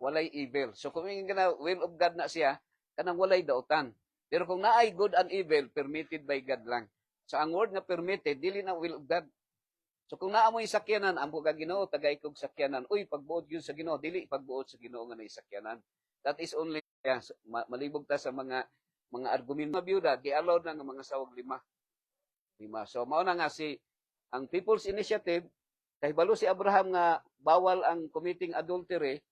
Walay evil. So kung ingin na will of God na siya, kanang walay dautan. Pero kung naay good and evil, permitted by God lang. So ang word nga permitted, dili na will of God. So kung naa mo sakyanan, ang buka Ginoo tagay kog sakyanan. Uy, pagbuot gyud sa Ginoo, dili pagbuot sa Ginoo nga naisakyanan. That is only malibog ta sa mga argumento. Mga byuda, gi-allowed na nga mga sawag lima. So mao na nga ang People's Initiative, kay balo si Abraham nga bawal ang committing adultery,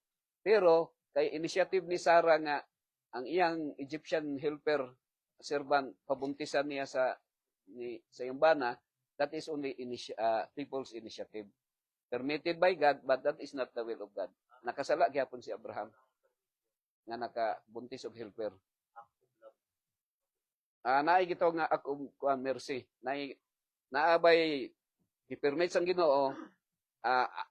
pero kay initiative ni Sarah nga ang iyang Egyptian helper servant pabuntisan niya sa iyang bana, that is only People's Initiative. Permitted by God, but that is not the will of God. Nakasala gyapon si Abraham nga nakabuntis og helper. Naay gito nga ako mercy. Naabay gi-permit sang Ginoo,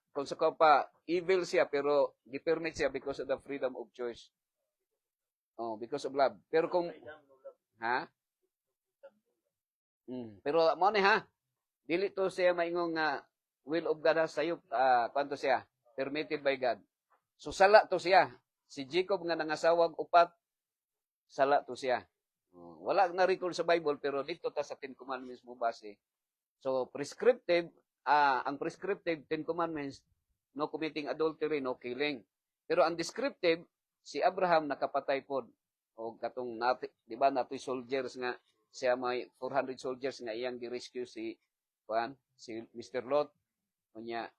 kung sa pa evil siya pero gi-permit siya because of the freedom of choice. Because of love. Pero kung pero mo ni, ha, Dili to siya maingong nga will of God has sayop, kwanto siya, permitted by God. So sala to siya. Si Jacob nga nangasawag upat, sala to siya. Wala na record sa Bible, pero dito ta sa Ten Commandments mo base. So prescriptive, ang prescriptive Ten Commandments, no committing adultery, no killing. Pero ang descriptive, si Abraham nakapatay pod. O katong nati, di ba natoy soldiers nga siya may 400 soldiers nga iyang gi-rescue si Mr. Lot. Unya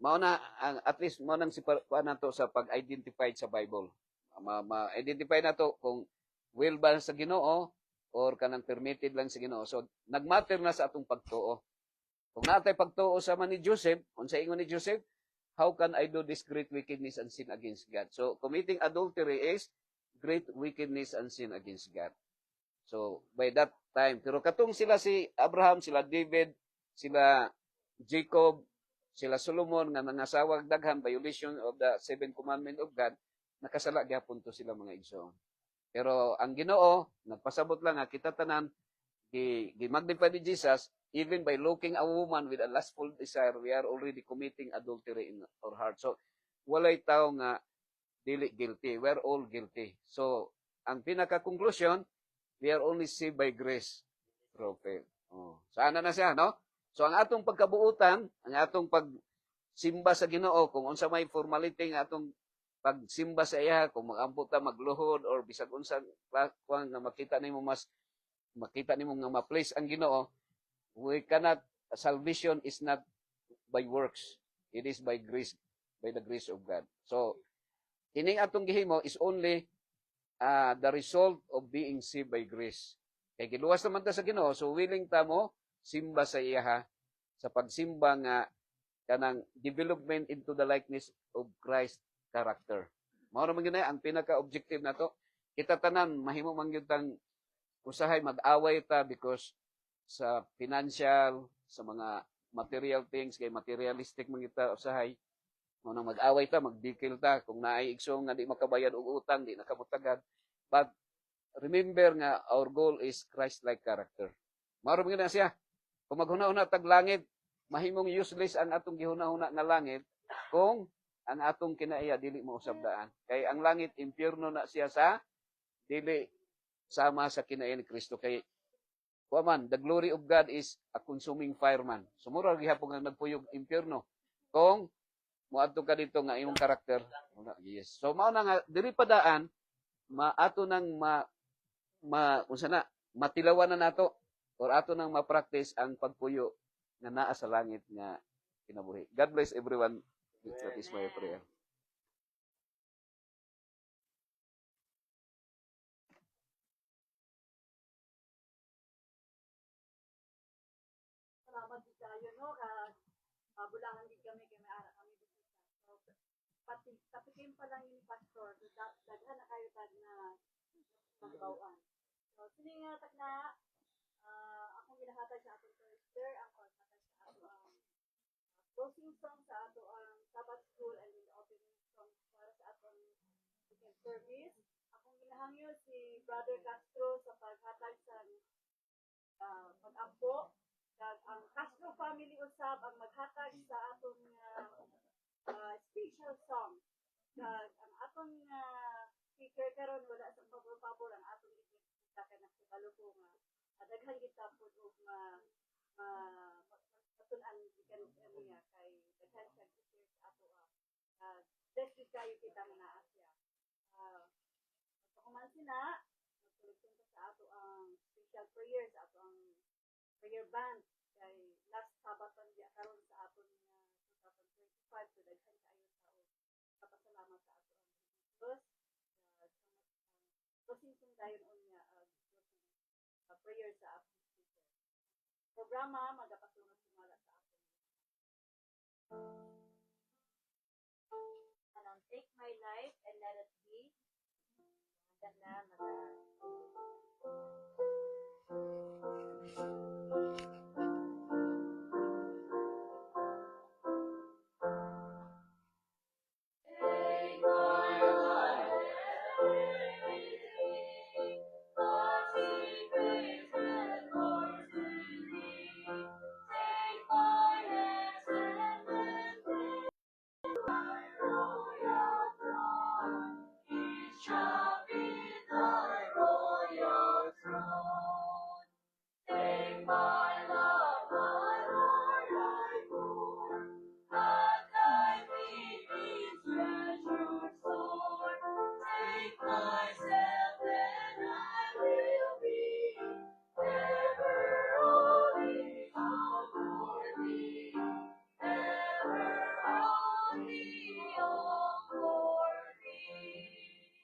mao na at least mao nang si kuan nato sa pag-identify sa Bible. Ma-identify nato kung will ba sa Ginoo or kanang permitted lang sa Ginoo. So nagmatter na sa atong pagtuo. Kung natay pagtuo sa man ni Joseph, unsa ingon ni Joseph, how can I do this great wickedness and sin against God? So committing adultery is great wickedness and sin against God. So by that time, pero katong sila si Abraham, sila David, sila Jacob, sila Solomon nga nangasawag daghan violation of the 7 commandment of God, nakasala gyapon to sila mga igsoon. Pero ang Ginoo nagpasabot lang nga kita tanan gi-magnify ni Jesus, even by looking a woman with a lustful desire, we are already committing adultery in our heart. So walay tao nga dili guilty, we're all guilty. So ang pinaka-conclusion, we are only saved by grace through faith. Sana na siya, no? So ang atong pagkabuutan, ang atong pagsimba sa Ginoo, kung unsa may formality nga atong pagsimba sa iya, kung mag-ambot ta, magluhod, or bisag unsa kung nga makita nimo nga ma-place ang Ginoo, we cannot, salvation is not by works. It is by grace, by the grace of God. So, kining atong gihimo is only the result of being saved by grace. Kay giluwas naman ta sa Ginoo, so willing ta mo simba sa iya sa pagsimba nga kanang development into the likeness of Christ character. Mao na man gyud ang pinaka-objective nato. Kita tanan mahimo man gyud tang usahay mag-away ta because sa financial, sa mga material things, kay materialistic man kita usahay. Mao nang mag-away ta, magdikil ta kung naay igsoon nga di makabayad og utang, di nakamutagad. But remember nga our goal is Christ-like character. Mao ra man gyud siya. Kung maghuna-huna tag langit, mahimong useless ang atong gihuna-huna nga langit kung ang atong kinaiya dili mo usabdaan. Kay ang langit impierno na siya sa dili sama sa kinaiya ni Kristo. Kay the glory of God is a consuming fire man. Sumura gihapon nga nagpuyog impierno. Kung moadto ka dito nga imong karakter, yes. So mao na nga diri padaan maato nang unsa na matilawan na nato or ato nang ma-practice ang pagpuyo nga naa sa langit nga kinabuhi. God bless everyone. That is my prayer. Salamat di kayo, no? Bulangan din kami, kay may ara kami dito. So, patikim pa lang yung pastor. So, daghan na kayo tag na magbawaan. So, sini nga tag na, akong ginahatag sa atong pastor, ang paghatag sa ato ang closing song sa ato ang Sabbath School and then the opening song para sa atong weekend service. Akong ginahangyo si Brother Castro sa paghatag sa pag-ampo. Ang Castro family usab ang maghatag sa atong special song. Ang atong speaker karon wala sa pabor-pabor ang atong kita kay nakibalo ko nga daghan kita pud og patunan gikan niya kay daghan siya share sa ato bless kayo kita nga naa siya. Kuman sina magtulog sa ato ang special prayer sa ato ang prayer band kay last Sabaton diya karon sa aton 2025 so daghan kayo tao kapasalamat sa ato ang Diyos closing song dayon unya prayer sa aton programa magapatungan sumala sa aton anong take my life and let it be ganda shall be thy royal throne. Take my love, my heart I pour, at thy feet be treasured store. Take myself, then I will be ever only all for thee, ever only all for thee.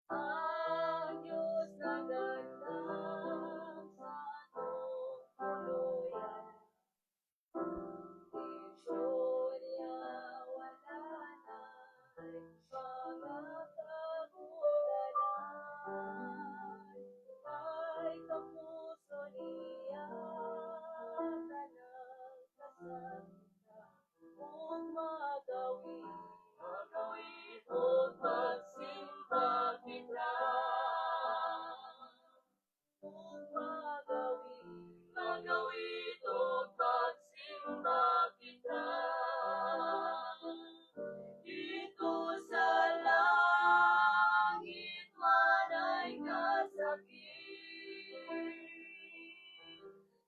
Ang Diyos na gandang sanong tuluyan, Diyos niya wala na'y mga katulad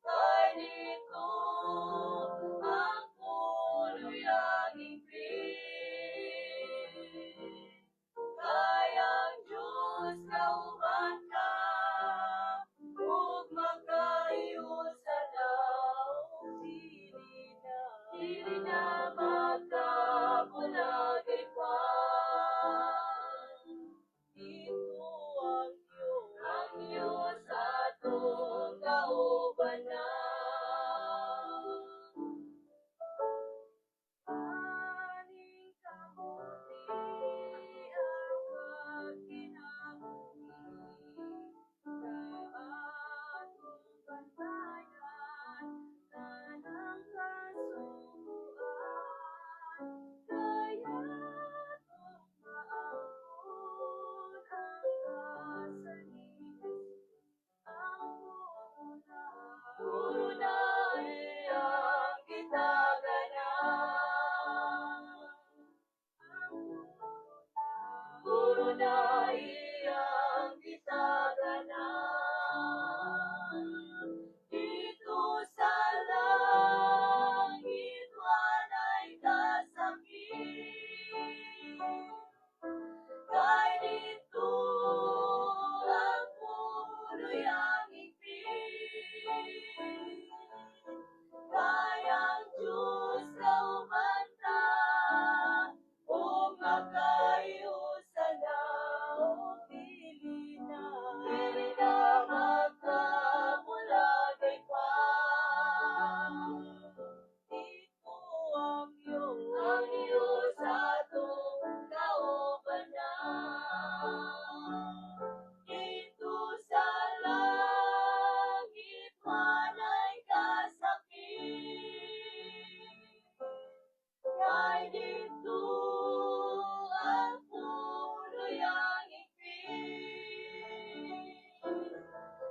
Ganito ang kuluyang kayang Diyos kauban ka, ug makayos sa daong dili na magkabulagay pa. Ito ang Diyos atong kaubanan. Aning kamuti ang magkinabuhi sa atong bantayan, kanang kasubuan, kaya atong maangkon ang kasalig. Puro na iyang gitaganan. Puro na iyang gitaganan. Dito sa langit walay kasakit. Kay dito ang kuluyang kayang Diyos kauban ta, ug makayos sa daong dili na magkamulagay pa. Ito ang Diyos atong kaubanan. Dito sa langit walay kasakit. Kay dito ang kuluyang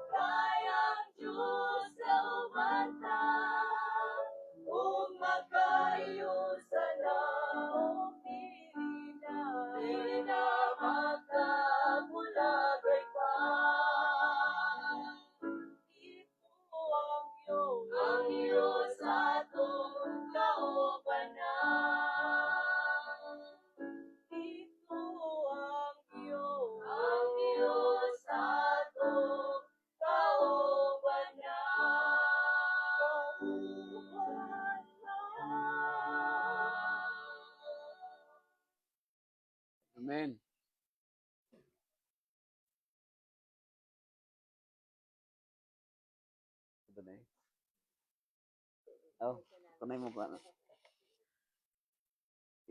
kayang Diyos kauban ta, ug makayos sa daong dili na magkamulagay pa. Ito ang Diyos atong kaubanan. Ito ang Diyos atong kaubanan. Amen. Ito na eh. Oh, tunay mo ba?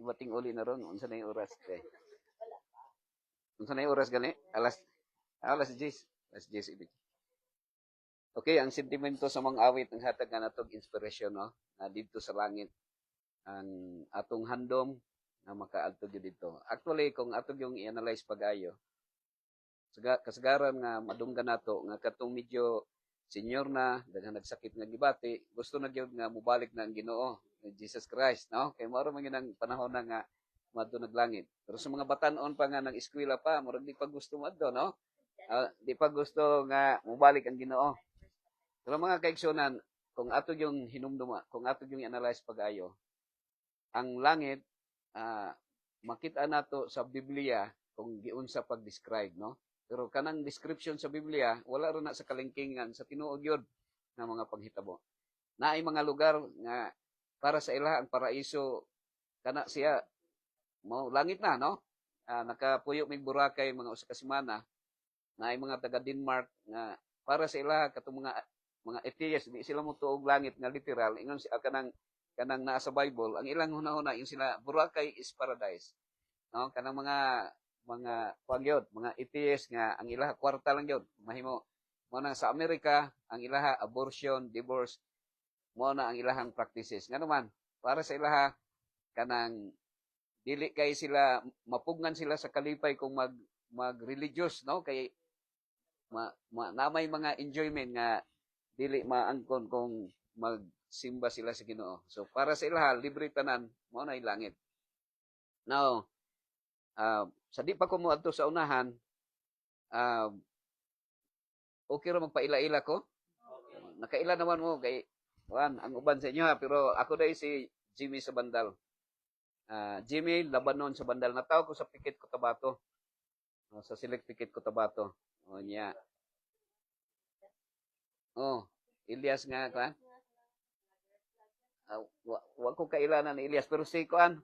Ibating uli na ron. Unsa na yung oras? Okay. Unsa na yung oras gani? Alas 10. Alas 10 ibig. Okay, ang sentimento sa mga awit ng hatag nga natog inspirasyon no, na dito sa langit ang atong handom na makaadto gyud dito. Actually, kung atog yung i-analyze pag-ayo, kasagaran nga madunggan nato nga katong medyo senior na, daghang nagsakit nga gibati, gusto na gyud nga mubalik na ang Ginoo, ni Jesus Christ, no? Kay mao man ang panahon na nga madto naglangit. Pero sa mga batan-on pa nga nang eskwela pa, murag di pa gusto madto, no? Di pa gusto nga mubalik ang Ginoo. Pero mga kaigsunan, kung ato yung hinumduma, kung ato yung analyze pag-ayo, ang langit, makita nato sa Biblia kung giunsa pag-describe, no? Pero kanang description sa Biblia, wala rin na sa kalingkingan, sa tinuod yun ng mga panghitabo. Naay mga lugar nga para sa ila ang paraiso, kana siya, langit na, no? Nakapuyo mig Boracay, mga usa ka semana, naay mga taga Denmark nga para sa ila katong mga atheists, di sila mo tuog langit nga literal, ingon siya kanang naa sa Bible, ang ilang hunahuna yung sila Boracay is paradise. No, kanang mga pagyod, mga atheists nga ang ilaha kwarta lang gyud. Mahimo mo na sa Amerika, ang ilaha abortion, divorce, mo na ang ilahang practices. Nga naman, para sa ilaha kanang dili kay sila mapugnan sila sa kalipay kung mag-religious, no? Kay namay mga enjoyment nga dili maangkon kung magsimba sila sa Ginoo. So para sa ilaha libre tanan mo na langit. Now, sa di pa ko mo adto sa unahan, okay ra magpaila-ila ko? Nakaila naman mo kay kuan ang uban sa inyo ha, pero ako dai si Jimmy sa Bandal. Jimmy Labanon sa Bandal. Nataw ko sa Pikit Cotabato. Sa Select Pikit Cotabato. O niya. Elias nga kuan. Wa ko kailanan ni Elias pero si kuan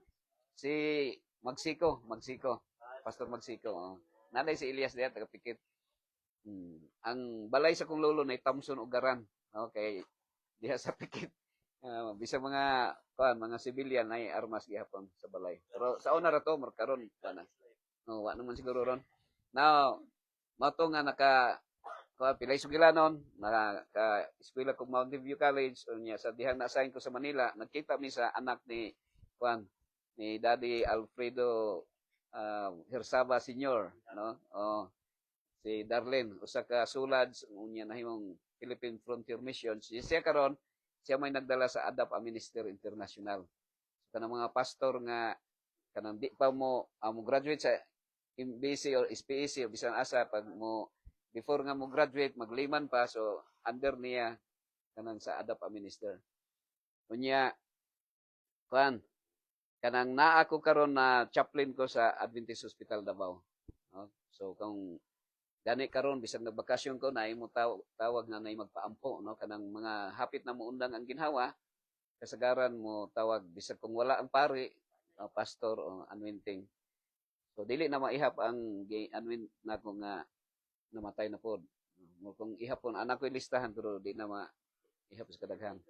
si Magsiko, Pastor Magsiko. Nanay si Elias diya taga Pikit. Ang balay sa kong lolo na Thompson Ugaran. Okay. Diha sa Pikit. Bisa mga mga civilian ay armas gihapon sa balay. Pero sa una ra to markaron kana. Wa naman siguro ron. Now, mato nga pilay sugilanon, naka eskwela ko Mountain View College unya sa dihang na-assign ko sa Manila, nagkita mi sa anak ni ni Daddy Alfredo Hersaba Senior, no? Si Darlene usa ka sulad unya nahimong Philippine Frontier Mission. Siya karon siya may nagdala sa ADAP Minister International. So, kanang mga pastor nga kanang di pa mo graduate sa MBC or SPEC o bisan asa pag mo before nga mo graduate magliman pa so under niya kanang sa ADAP Minister. Unya kanang naa ko karon na chaplain ko sa Adventist Hospital Davao. No? So kung gani karon bisag nagbakasyon ko na imo tawag na nay magpaampo no kanang mga hapit na muundang ang ginhawa kasagaran mo tawag bisag kung wala ang pari pastor o anointing. So dili na maihap ang anoint nako nga namatay na pod. Mo kung ihapon anak ko listahan pero di na maihap sa kadaghan.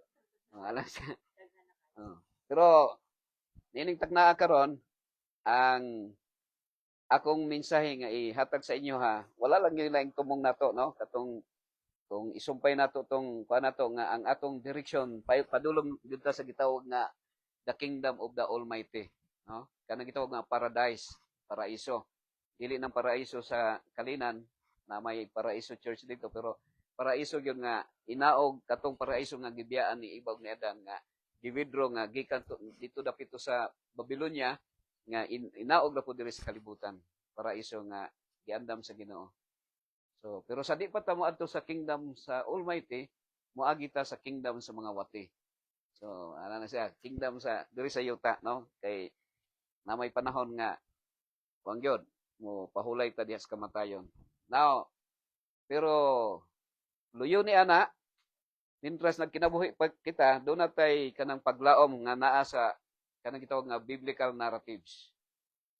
Alam siya. Pero nining tagna karon ang akong mensahe nga ihatag sa inyo ha, wala lang yung laing tumong nato, no? Katong kung isumpay nato tong kuan nato nga ang atong direction padulong dito sa gitawag nga the kingdom of the Almighty, no? Kanang gitawag nga paradise, paraiso. Dili ng paraiso sa kalinan na may paraiso church dito pero paraiso gyud nga inaog katong paraiso nga gibiyaan ni Ibaw ni Adan nga giwidro nga gikan dito dapito sa Babylonia nga inaog na po diri sa kalibutan paraiso nga giandam sa Ginoo. So pero sa di pa ta moadto sa kingdom sa Almighty moagi ta sa kingdom sa mga wati. So ana na siya kingdom sa diri sa yuta, no? Kay na may panahon nga wang gyud mo pahulay ta diha sa kamatayon. Now pero luyo ni ana mintras nagkinabuhi pa kita do natay kanang paglaom nga naa sa kanang gitawag nga biblical narratives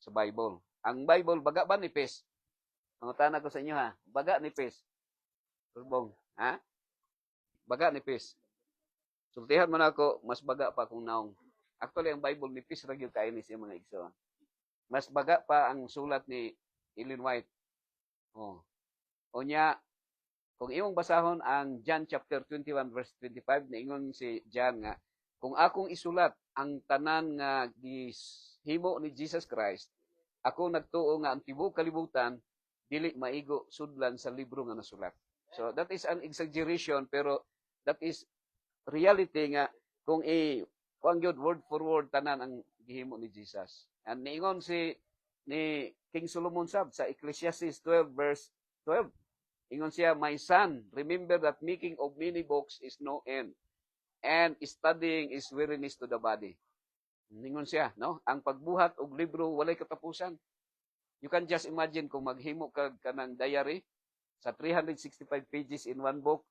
sa Bible. Ang Bible baga ba nipis? Mangutana ko sa inyo ha, baga nipis. Turbong, ha? Baga nipis. Sultihan man ako, mas baga pa kung naong. Actually, ang Bible nipis ra gyud kay ni siya mga igsoon. Mas baga pa ang sulat ni Ellen White. Onya, kung imong basahon ang John chapter 21 verse 25, niingon si John nga, kung akong isulat ang tanan nga gihimo ni Jesus Christ, ako nagtuo nga ang tibuok kalibutan dili maigo sudlan sa libro nga nasulat. So that is an exaggeration pero that is reality nga kung kuan gyud word for word tanan ang gihimo ni Jesus. And niingon ni King Solomon sab sa Ecclesiastes 12 verse 12. Ingon siya, "My son, remember that making of many books is no end, and studying is weariness to the body." Ningon siya, no? Ang pagbuhat og libro walay katapusan. You can just imagine kung maghimo ka kanang diary sa 365 pages in one book,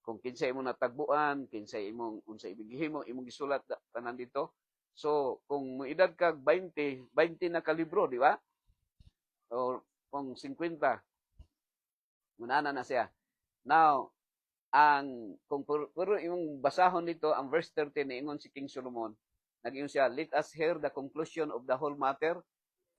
kung kinsay imong natagbuan, kinsay imong unsay ibigihimo, imong gisulat tanan dito. So, kung moedad ka 20 na ka libro, di ba? O kung 50, munana na siya. Now, kung puro imong basahon dito, ang verse 13 niingon si King Solomon, nag-ingon siya, "Let us hear the conclusion of the whole matter,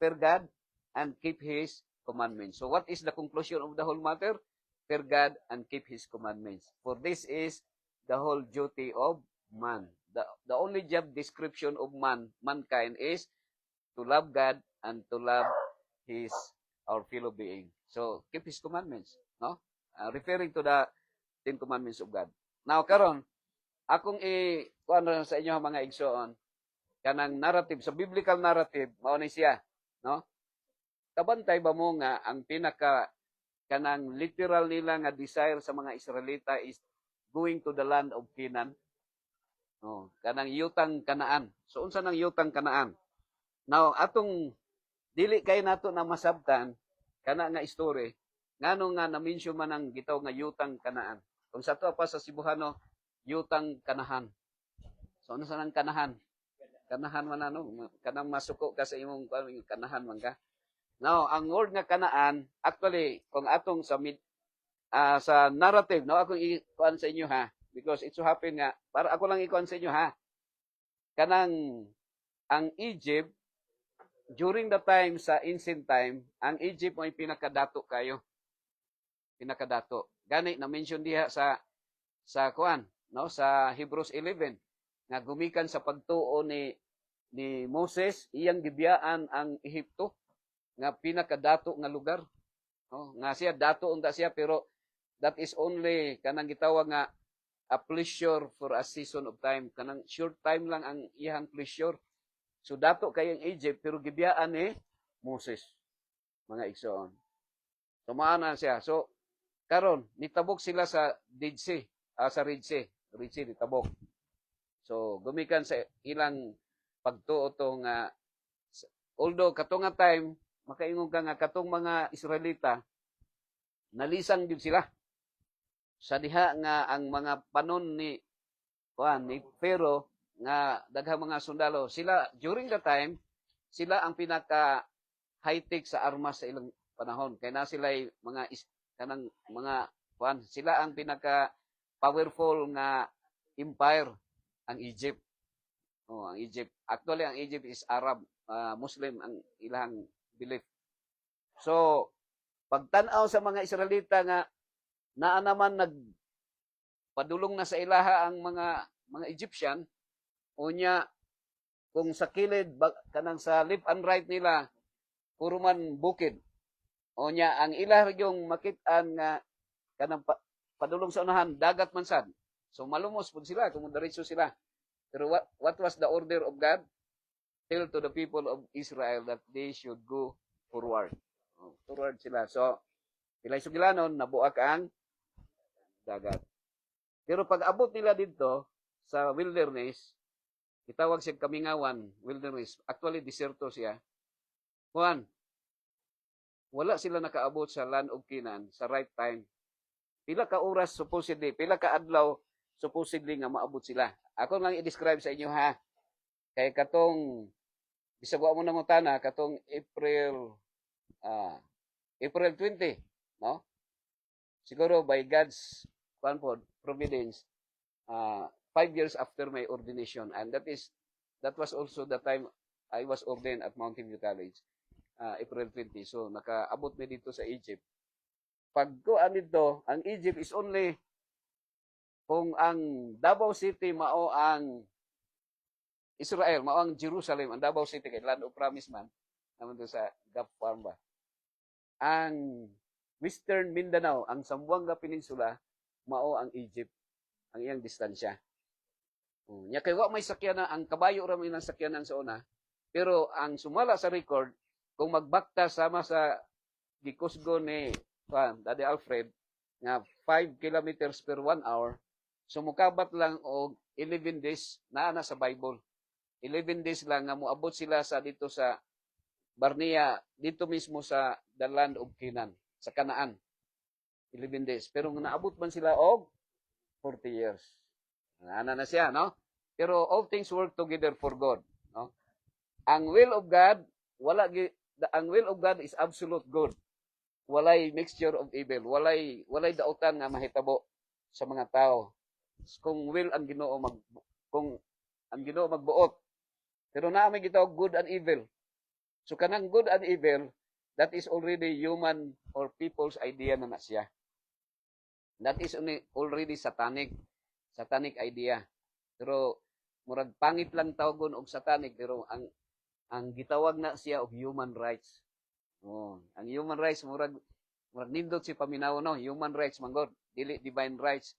fear God, and keep His commandments." So what is the conclusion of the whole matter? Fear God and keep His commandments. For this is the whole duty of man. The only job description of mankind is to love God and to love our fellow being. So keep His commandments, no? Referring to the 10 commandments of God. Now karon akong kuan sa inyo mga igsoon kanang narrative sa biblical narrative mao ni siya, no? Kabantay ba mo nga ang pinaka kanang literal nila nga desire sa mga Israelita is going to the land of Canaan. Oh, kanang yutang Kanaan. So unsa nang yutang Kanaan? Now atong dili kay nato na masabtan kana nga story ngano nga na-mention man ang gitaw nga yutang Kanaan. Kung sa to pa sa Cebuano, yutang Kanahan. So ano sa nang Kanahan? Kanahan man ano, kanang masuko ka sa imong Kanahan man ka. Now, ang word nga Kanaan, actually kung atong sa sa narrative, no, akong ikuan sa inyo ha, because it so happen nga para ako lang ikuan sa inyo ha. Kanang ang Egypt during the time sa ancient time, ang Egypt mo ay pinakadato kayo. Pinakadato. Gani na mention diha sa kuan, no, sa Hebrews 11 nga gumikan sa pagtuo ni Moses iyang gibiyaan ang Ehipto nga pinakadato nga lugar. No, nga siya dato unta siya pero that is only kanang gitawag nga a pleasure for a season of time. Kanang short time lang ang iyang pleasure. So dato kay ang Egypt pero gibiyaan ni Moses mga igsoon. So maana siya. So karon nitabok sila sa Dead Sea, sa Red Sea. Red Sea nitabok. So gumikan sa ilang pagtuo to nga although katong nga time makaingon ka nga katong mga Israelita nalisang gyud sila sa diha nga ang mga panon ni Pharaoh nga daghang mga sundalo sila during the time sila ang pinaka high tech sa armas sa ilang panahon kay na sila kanang mga sila ang pinaka powerful nga empire ang Egypt. Oh, ang Egypt. Actually ang Egypt is Arab, Muslim ang ilang belief. So, pagtan-aw sa mga Israelita nga naa naman nagpadulong na sa ilaha ang mga Egyptian, unya kung sa kilid kanang sa left and right nila puro man bukid. Unya ang ilah yung makit-an nga kanang padulong sa unahan dagat man sad. So malumos pud sila kung diretso sila. Pero what was the order of God? Tell to the people of Israel that they should go forward. Forward sila. So pilay sugilanon nabuak ang dagat. Pero pag abot nila dito sa wilderness, itawag siya Kamingawan wilderness. Actually deserto siya. Juan, wala sila nakaabot sa land of Canaan sa right time. Pila ka oras supposedly, pila ka adlaw supposedly nga maabot sila. Ako lang i-describe sa inyo ha. Kay katong bisag wa mo nangutana katong April 20, no? Siguro by God's providence 5 years after my ordination, and that was also the time I was ordained at Mountain View College. April 20. So nakaabot mi dito sa Egypt. Pag kuan dito, ang Egypt is only kung ang Davao City mao ang Israel, mao ang Jerusalem, ang Davao City kay Land of Promise man, naman to sa Gap Farm ba. Ang Western Mindanao, ang Zamboanga Peninsula, mao ang Egypt, ang iyang distansya. Nya kay wa may sakyanan, ang kabayo ra may nang sakyanan sa una, pero ang sumala sa record, kung magbakta sama sa gikusgo ni Daddy Alfred, nga 5 kilometers per 1 hour, sumukabat lang og 11 days na sa Bible. 11 days lang nga moabot sila sa dito sa Barnea, dito mismo sa the land of Canaan, sa Kanaan. 11 days. Pero naabot man sila og 40 years. Ana na siya, no? Pero all things work together for good, no? Ang will of God, ang will of God is absolute good. Walay mixture of evil, walay dautan nga mahitabo sa mga tao. Kung will ang Ginoo magbuot. Pero naa may gitawag good and evil. So kanang good and evil, that is already human or people's idea na siya. That is already satanic idea. Pero murag pangit lang tawgon og satanic, pero ang gitawag na siya og human rights. Ang human rights murag nindot si paminaw, no? Human rights man god, dili divine rights.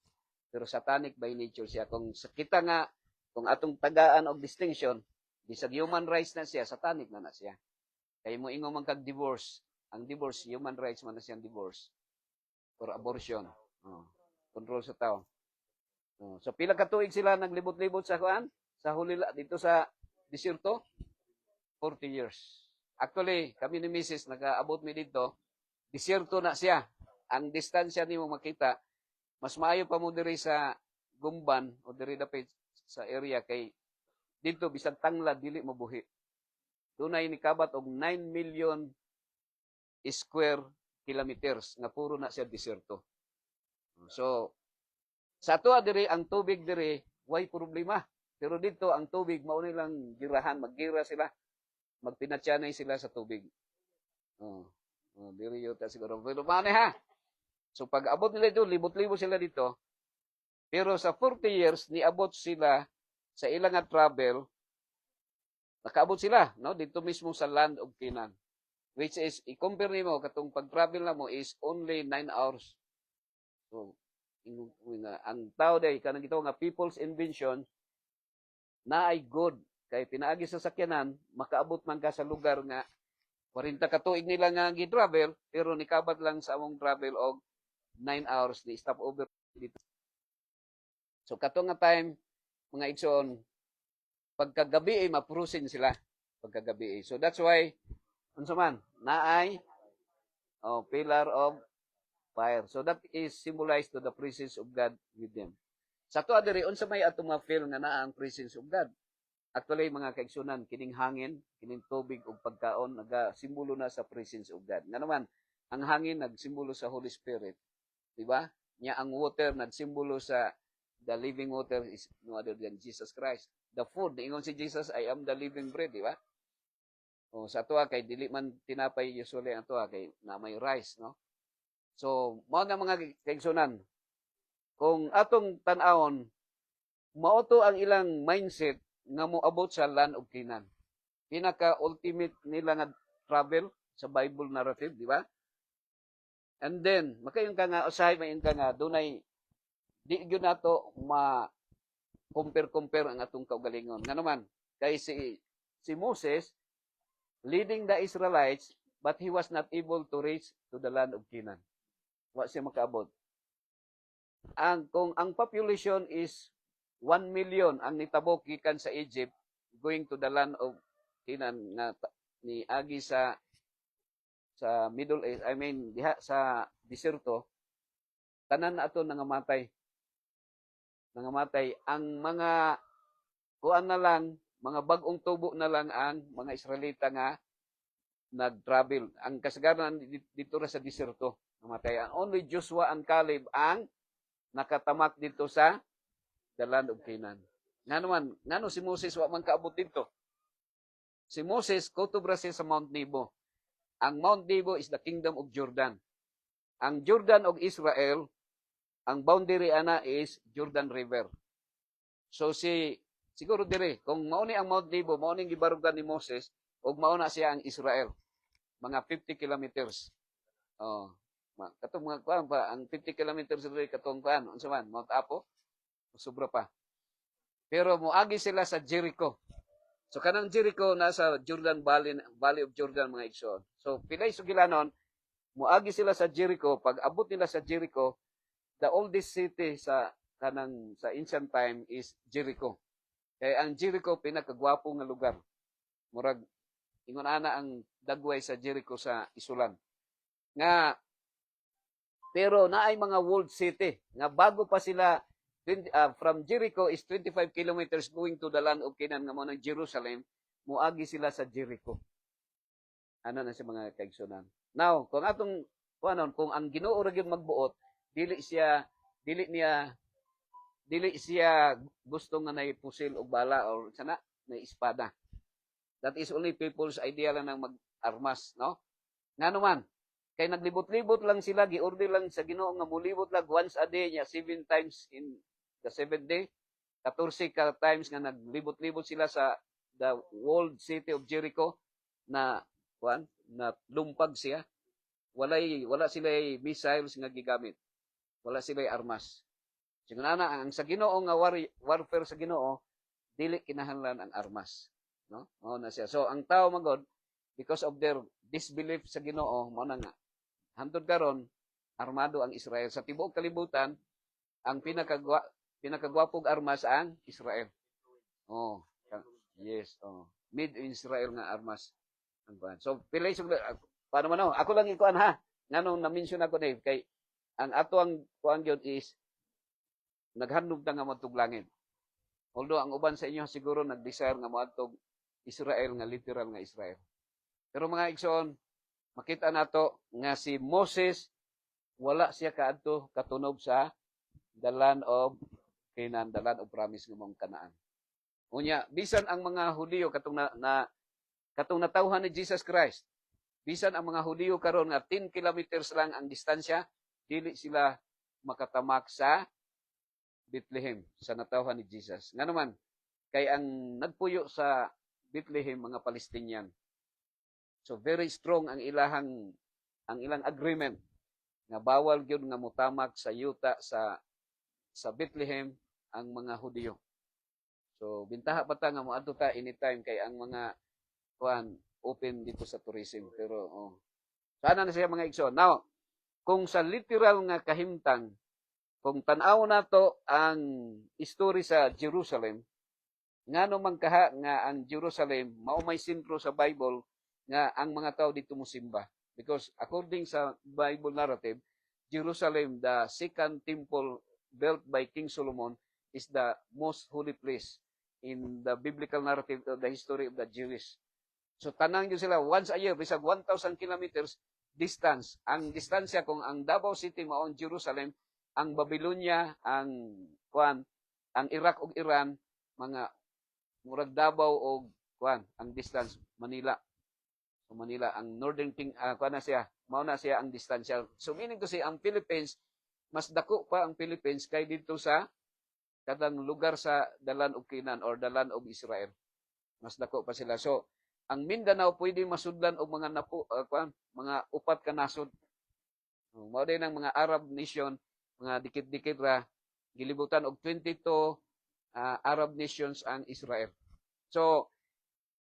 Pero satanic by nature siya. Kung kita nga, kung atong tagaan og distinction, bisag human rights na siya, satanic na siya. Kaya mo ingon man kag divorce. Ang divorce, human rights man na siyang divorce. for abortion. Oh, control sa tao. Oh, so pila ka tuig sila naglibot-libot sa kuan? Sa hulila dito sa disyerto? 40 years. Actually, kami ni Mrs. nag-aabot mi dito, disyerto na siya. Ang distansya nimo makita, mas maayo pa mo diri sa Gumban o diri dapit sa area kay dito bisag tanglad dili mo buhi. Dunay nikabat og 9 million square kilometers nga puro na siya disyerto. So sa ato diri ang tubig diri way problema. Pero dito ang tubig mao nilang girahan, maggira sila. Magpinatyanay sila sa tubig. Diri yun siguro. Pero paano ha? So pag abot nila dito, libot-libot sila dito. Pero sa 40 years, niabot sila sa ilang nga travel, nakaabot sila, no? Dito mismo sa land of Canaan. Which is, i-compare nimo katong pag-travel na mo is only 9 hours. So, ang tao day, kanang ito nga people's invention, na ay good. Kay pinaagi sa sakyanan, makaabot man ka sa lugar nga 40 ka tuig nila nga gi-travel, pero nikabat lang sa among travel og 9 hours di stop over dito. So kato nga time mga igsoon pagkagabi ay maprusin sila pagkagabi. So that's why unsa man naay pillar of fire. So that is symbolized to the presence of God with them. Sa to adiri unsa may ato ma-feel nga naa ang presence of God. Actually, mga kaigsunan, kining hangin, kining tubig o pagkaon, nagasimbolo na sa presence of God. Nga naman, ang hangin nagsimbolo sa Holy Spirit. Diba? Nya ang water nagsimbolo sa the living water is no other than Jesus Christ. The food, ingon si Jesus, I am the living bread, diba? O sa tuwa kay dili man tinapay usually ang tuwa kay na may rice, no? So, mao na mga kaigsunan. Kung atong tan-awon, mao to ang ilang mindset nga moabot sa land of Canaan. Pinaka-ultimate nila nga travel sa Bible narrative, di ba? And then, makayon ka nga, usahay mayon ka nga, dunay, di yun nato ma-compare ang atong kaugalingon. Nga naman, kay si Moses, leading the Israelites, but he was not able to reach to the land of Canaan. Wa siya makaabot. Kung ang population is 1 million ang nitabok gikan sa Egypt going to the land of Canaan nga ni agi sa Middle East, I mean diha sa disyerto, tanan na ato nangamatay ang mga kuan na lang, mga bagong tubo na lang ang mga Israelita nga nag-travel. Ang kasagaran dito ra sa disyerto namatay. Only Joshua and Caleb ang nakatamak dito sa the land of Canaan. Ngano si Moses wa man kaabot dito. Si Moses kutubra siya sa Mount Nebo. Ang Mount Nebo is the kingdom of Jordan. Ang Jordan of Israel, ang boundary ana is Jordan River. So siguro dire kung mao ni ang Mount Nebo, mao ni gibarugan ni Moses ug mao na siya ang Israel. Mga 50 kilometers. Katong mga kuan pa ang 50 kilometers dire katong kuan unsa man Mount Apo. Sobra pa. Pero moagi sila sa Jericho. So kanang Jericho nasa Jordan Valley of Jordan mga igsoon. So pilay sugilanon, moagi sila sa Jericho. Pag abot nila sa Jericho, the oldest city sa ancient time is Jericho. Kaya ang Jericho pinakagwapo nga lugar. Murag ingon ana ang dagway sa Jericho sa isulan. Pero naay mga walled city nga bago pa sila from Jericho is 25 kilometers going to the land of Canaan nga mo ng Jerusalem, muagi sila sa Jericho. Ano na sa mga kaigsunan. Now, kung ang Ginoo ra gyud magbuot, dili siya gusto nga nay pusil og bala or sana nay espada. That is only people's idea lang ng mag-armas, no? Ngano man, kay naglibot-libot lang sila, gi-order lang sa Ginoo nga mulibot lang once a day niya 7 times in the 7th day. 14 ka times nga naglibot-libot sila sa the walled city of Jericho na lumpag siya. Wala sila missiles nga gigamit. Wala sila armas. Siguro ang sa Ginoo nga warfare sa Ginoo dili kinahanglan ang armas, no? Mao na siya. So ang tao magod because of their disbelief sa Ginoo mao na nga hantod karon armado ang Israel. Sa tibuok kalibutan, ang pinakagwapog armas ang Israel. Oh, yes, oh. Made in Israel nga armas. So, pilay sugda, paano man ako? Ako lang ikuan ha. Nganong na-mention ako na kay ang ato ang kuan gyud is naghandog ta nga matug langit. Although ang uban sa inyo siguro nag-desire nga moadtog Israel nga literal nga Israel. Pero mga igsoon, makita nato nga si Moses wala siya kaadto katunog sa the land of Canaan, the land of promise nga mong Kanaan. Unya, bisan ang mga Hudiyo katong katong natawhan ni Jesus Christ, bisan ang mga Hudiyo karon nga 10 kilometers lang ang distansya, dili sila makatamak sa Bethlehem sa natawhan ni Jesus. Nga naman, kay ang nagpuyo sa Bethlehem mga Palestinian. So very strong ang ilang agreement nga bawal gyud nga mutamak sa yuta sa Bethlehem ang mga Hudiyo. So bintaha pa ta nga moadto ta anytime kay ang mga kuan open dito sa tourism pero sana na siya mga igsoon. Now, kung sa literal nga kahimtang kung tan-aw nato ang history sa Jerusalem, ngano man kaha nga ang Jerusalem mao may sentro sa Bible nga ang mga tao dito mosimba. Because according sa Bible narrative, Jerusalem, the second temple built by King Solomon, is the most holy place in the biblical narrative of the history of the Jewish. So tanang yun sila once a year, bisag 1,000 kilometers distance. Ang distansya kung ang Davao City mao ang Jerusalem, ang Babylonia, ang Iraq ug Iran, mga murag Davao og ang distance Manila. So Manila ang northern na siya, mao na siya ang distansya. So meaning to say ang Philippines mas dako pa ang Philippines kay dito sa kadang lugar sa the land of Canaan or the land of Israel. Mas dako pa sila. So ang Mindanao pwede masudlan og mga mga upat ka nasod. Mao din ang mga Arab nation, mga dikit-dikit ra gilibutan og 22 Arab nations ang Israel. So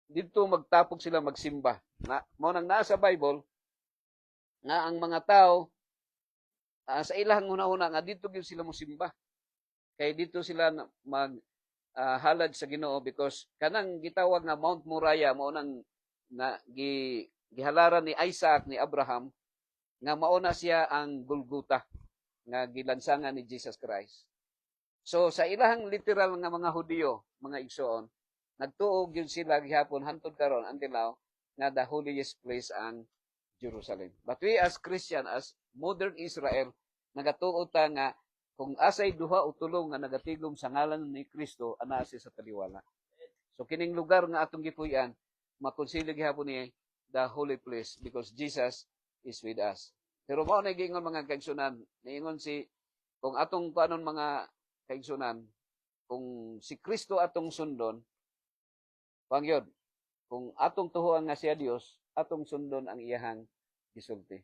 dito magtapok sila magsimba. Mao nang nasa Bible nga ang mga tao sa ilang una-una nga dito gyud sila mosimba. Kay dito sila halad sa Ginoo because kanang gitawag nga Mount Moriah mao nang gihalaran ni Isaac ni Abraham nga mao na siya ang Golgotha nga gilansangan ni Jesus Christ. So sa ilahang literal nga mga Hudiyo, mga igsoon, nagtuog yun sila gihapon hantod karon until now nga the holiest place ang Jerusalem. But we as Christian, as modern Israel, nagatuod ta nga kung asay duha o tulo nga nagatigom sa ngalan ni Kristo, ana siya sa taliwala. So kining lugar nga atong gipuy-an, makonsider gihapon ni the holy place because Jesus is with us. Pero mao na giingon mga kaigsunan, niingon kung atong panon mga kaigsunan, kung si Kristo atong sundon, pangyod, kung atong tuhuan nga siya Dios, atong sundon ang iyahang gisulti.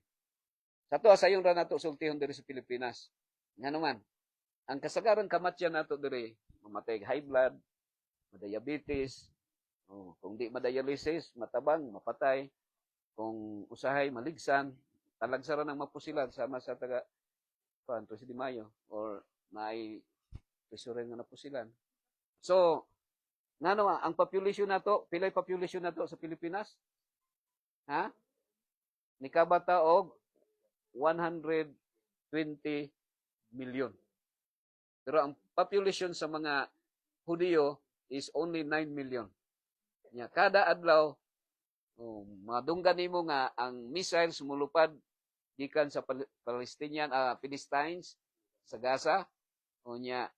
Sa to sayon ra nato sultihon diri sa Pilipinas. Nga naman, ang kasagaran kamatyan nato diri, mamatay high blood, diabetes, kung di madialysis, matabang, mapatay, kung usahay maligsan, talagsara ng mapusilan sama sa taga si Di Mayo or may presuren nga napusilan. So, ngano ang population nato, pilay population nato sa Pilipinas? Ha? Nikabata og 120 million. Pero ang population sa mga Hudiyo is only 9 million. Nya kada adlaw madunggan nimo nga ang missiles mulupad gikan sa Philistines sa Gaza unya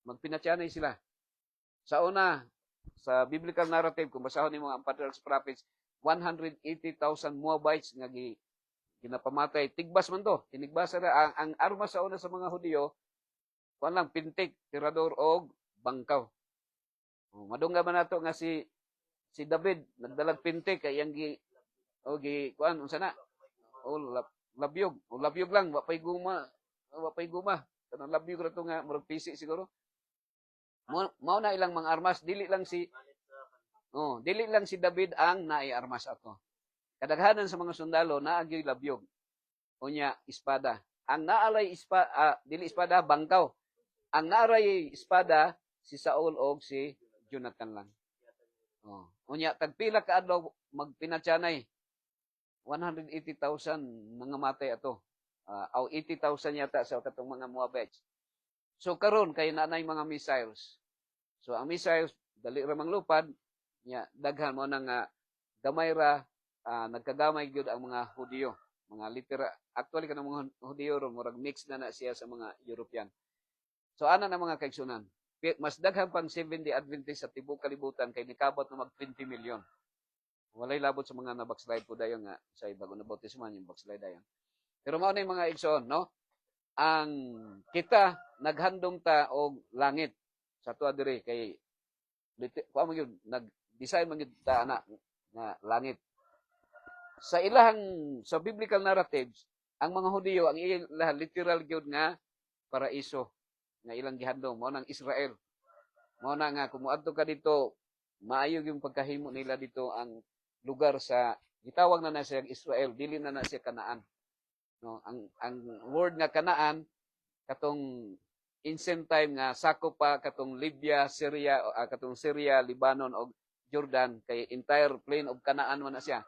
magpinatyanay sila. Sa una sa biblical narrative kung basahon nimo ang Patriarchs Prophets 180,000 Moabites nga ginapamatay. Tigbas man to. Tinigbasa na ang armas sa una sa mga Hudiyo kuan lang pintik, tirador og bangkaw. Madungga man nato nga si David nagdalag pintik kay yang kuan unsa na? Labyog. Labyog lang wa pay guma. Kanang labyog ra to nga murag pisi siguro. Mao na ilang mga armas, dili lang si David ang naay armas ato. Kadaghanan sa mga sundalo naa gyud labyog. unya espada. Ang naalay dili espada bangkaw. Ang naaray espada si Saul og si Jonathan lang. Oh. Unya tagpila ka adlaw magpinatyanay 180,000 nangamatay ato. Aw 80,000 yata sa katong mga Moabites. So karon kay nanay mga missiles. So ang missiles dali ra manglupad nya daghan mo nang gamay ra nagkagamay gyud ang mga Hudiyo, mga litera. Actually kanang mga Hudiyo ron murag mix na siya sa mga European. So ana na mga kaigsunan. Mas daghan pang 70 Adventist sa tibuok kalibutan kay nikabot na mag 20 million. Walay labot sa mga na-backslide po dayon nga sa bago na bautisman yung backslide dayon. Pero mao na yung mga igsoon, no? Ang kita naghandong ta og langit sa tuwa diri kay kuha mo yun, nag-design man yun ta ana nga langit. Sa biblical narratives, ang mga Hudiyo ang ilang literal gyud nga paraiso nga ilang gihandong mao nang Israel. Mao na nga kumuadto ka dito, maayo yung pagkahimo nila dito ang lugar sa gitawag na siya Israel, dili na siya Kanaan. No, ang word nga Kanaan katong ancient time nga sakop pa katong Libya, Syria, katong Syria, Lebanon og Jordan kay entire plain of Kanaan man na siya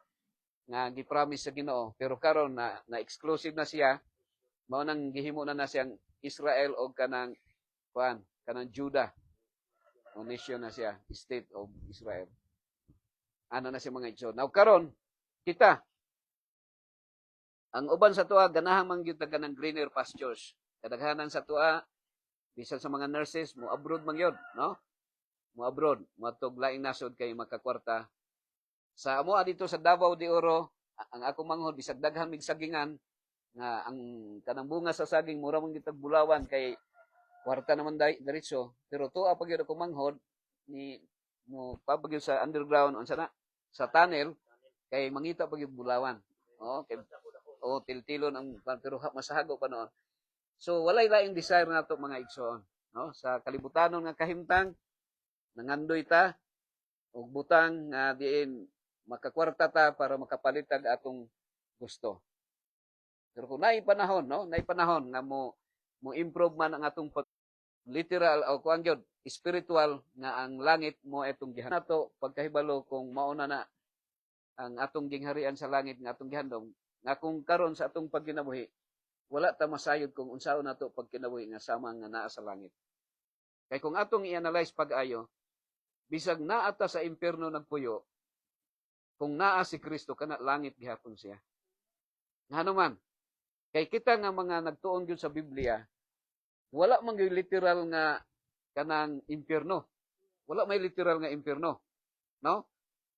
nga gipromise sa Ginoo. Pero karon na exclusive na siya, mao nang gihimo na siyang Israel og kanang Judah. O nation na siya, state of Israel. Ano na siya mga igsoon. Now karon kita ang uban sa tuwa ganahan man gyud ng greener pastures. Kadaghanan sa tuwa bisan sa mga nurses mo abroad man gyud, no? Mo abroad, matog laing nasod kay makakwarta. Sa amo dito sa Davao de Oro, ang ako manghod bisag daghan mig sagingan nga ang kanang bunga sa saging mura man gitag bulawan kay kwarta naman diretso. Pero tuwa pag gyud ako manghod ni mo pabagyod sa underground unsa na sa tunnel kay mangita pag yung bulawan. Kay tiltilon ang pero masahago pa noon. So walay laing desire nato mga igsoon, no? Sa kalibutanon nga kahimtang nangandoy ta og butang nga diin makakwarta ta para makapalitag atong gusto. Pero kung naay panahon, no? Naay panahon nga mo improve man ang atong literal o kuan gyud spiritual nga ang langit mo etong gihan nato pagkahibalo kung mauna na ang atong gingharian sa langit nga atong gihandom nga kung karon sa atong pagkinabuhi wala ta masayod kung unsaon nato pagkinabuhi nga sama nga naa sa langit. Kay kung atong i-analyze pag-ayo bisag naa ta sa impierno nagpuyo kung naa si Kristo kana langit gihapon siya. Ngano man kay kita nga mga nagtuon gyud sa Biblia wala man gyud literal nga kanang impierno. Wala may literal nga impierno, no?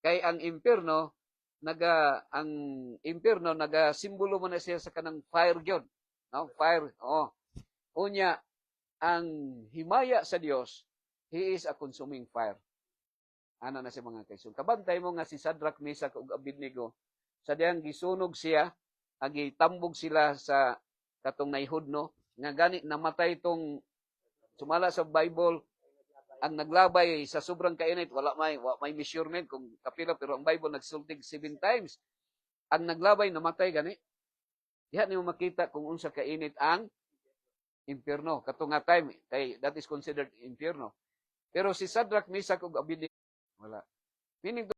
Kay ang impierno naga simbolo man na siya sa kanang fire gyud, no? Fire. Unya ang himaya sa Dios, he is a consuming fire. Ana na si mga kaigsoon. Kabantay mo nga si Shadrach, Meshach ug Abednego sa diyang gisunog siya, agitambog sila sa katong naihudno nga gani namatay tong sumala sa Bible ang naglabay sa sobrang kainit wala may measurement kung kapila pero ang Bible nagsultig 7 times ang naglabay namatay gani diha nimo makita kung unsa kainit ang impierno katong nga time kay that is considered impierno pero si Shadrach, Meshach ug Abednego wala meaning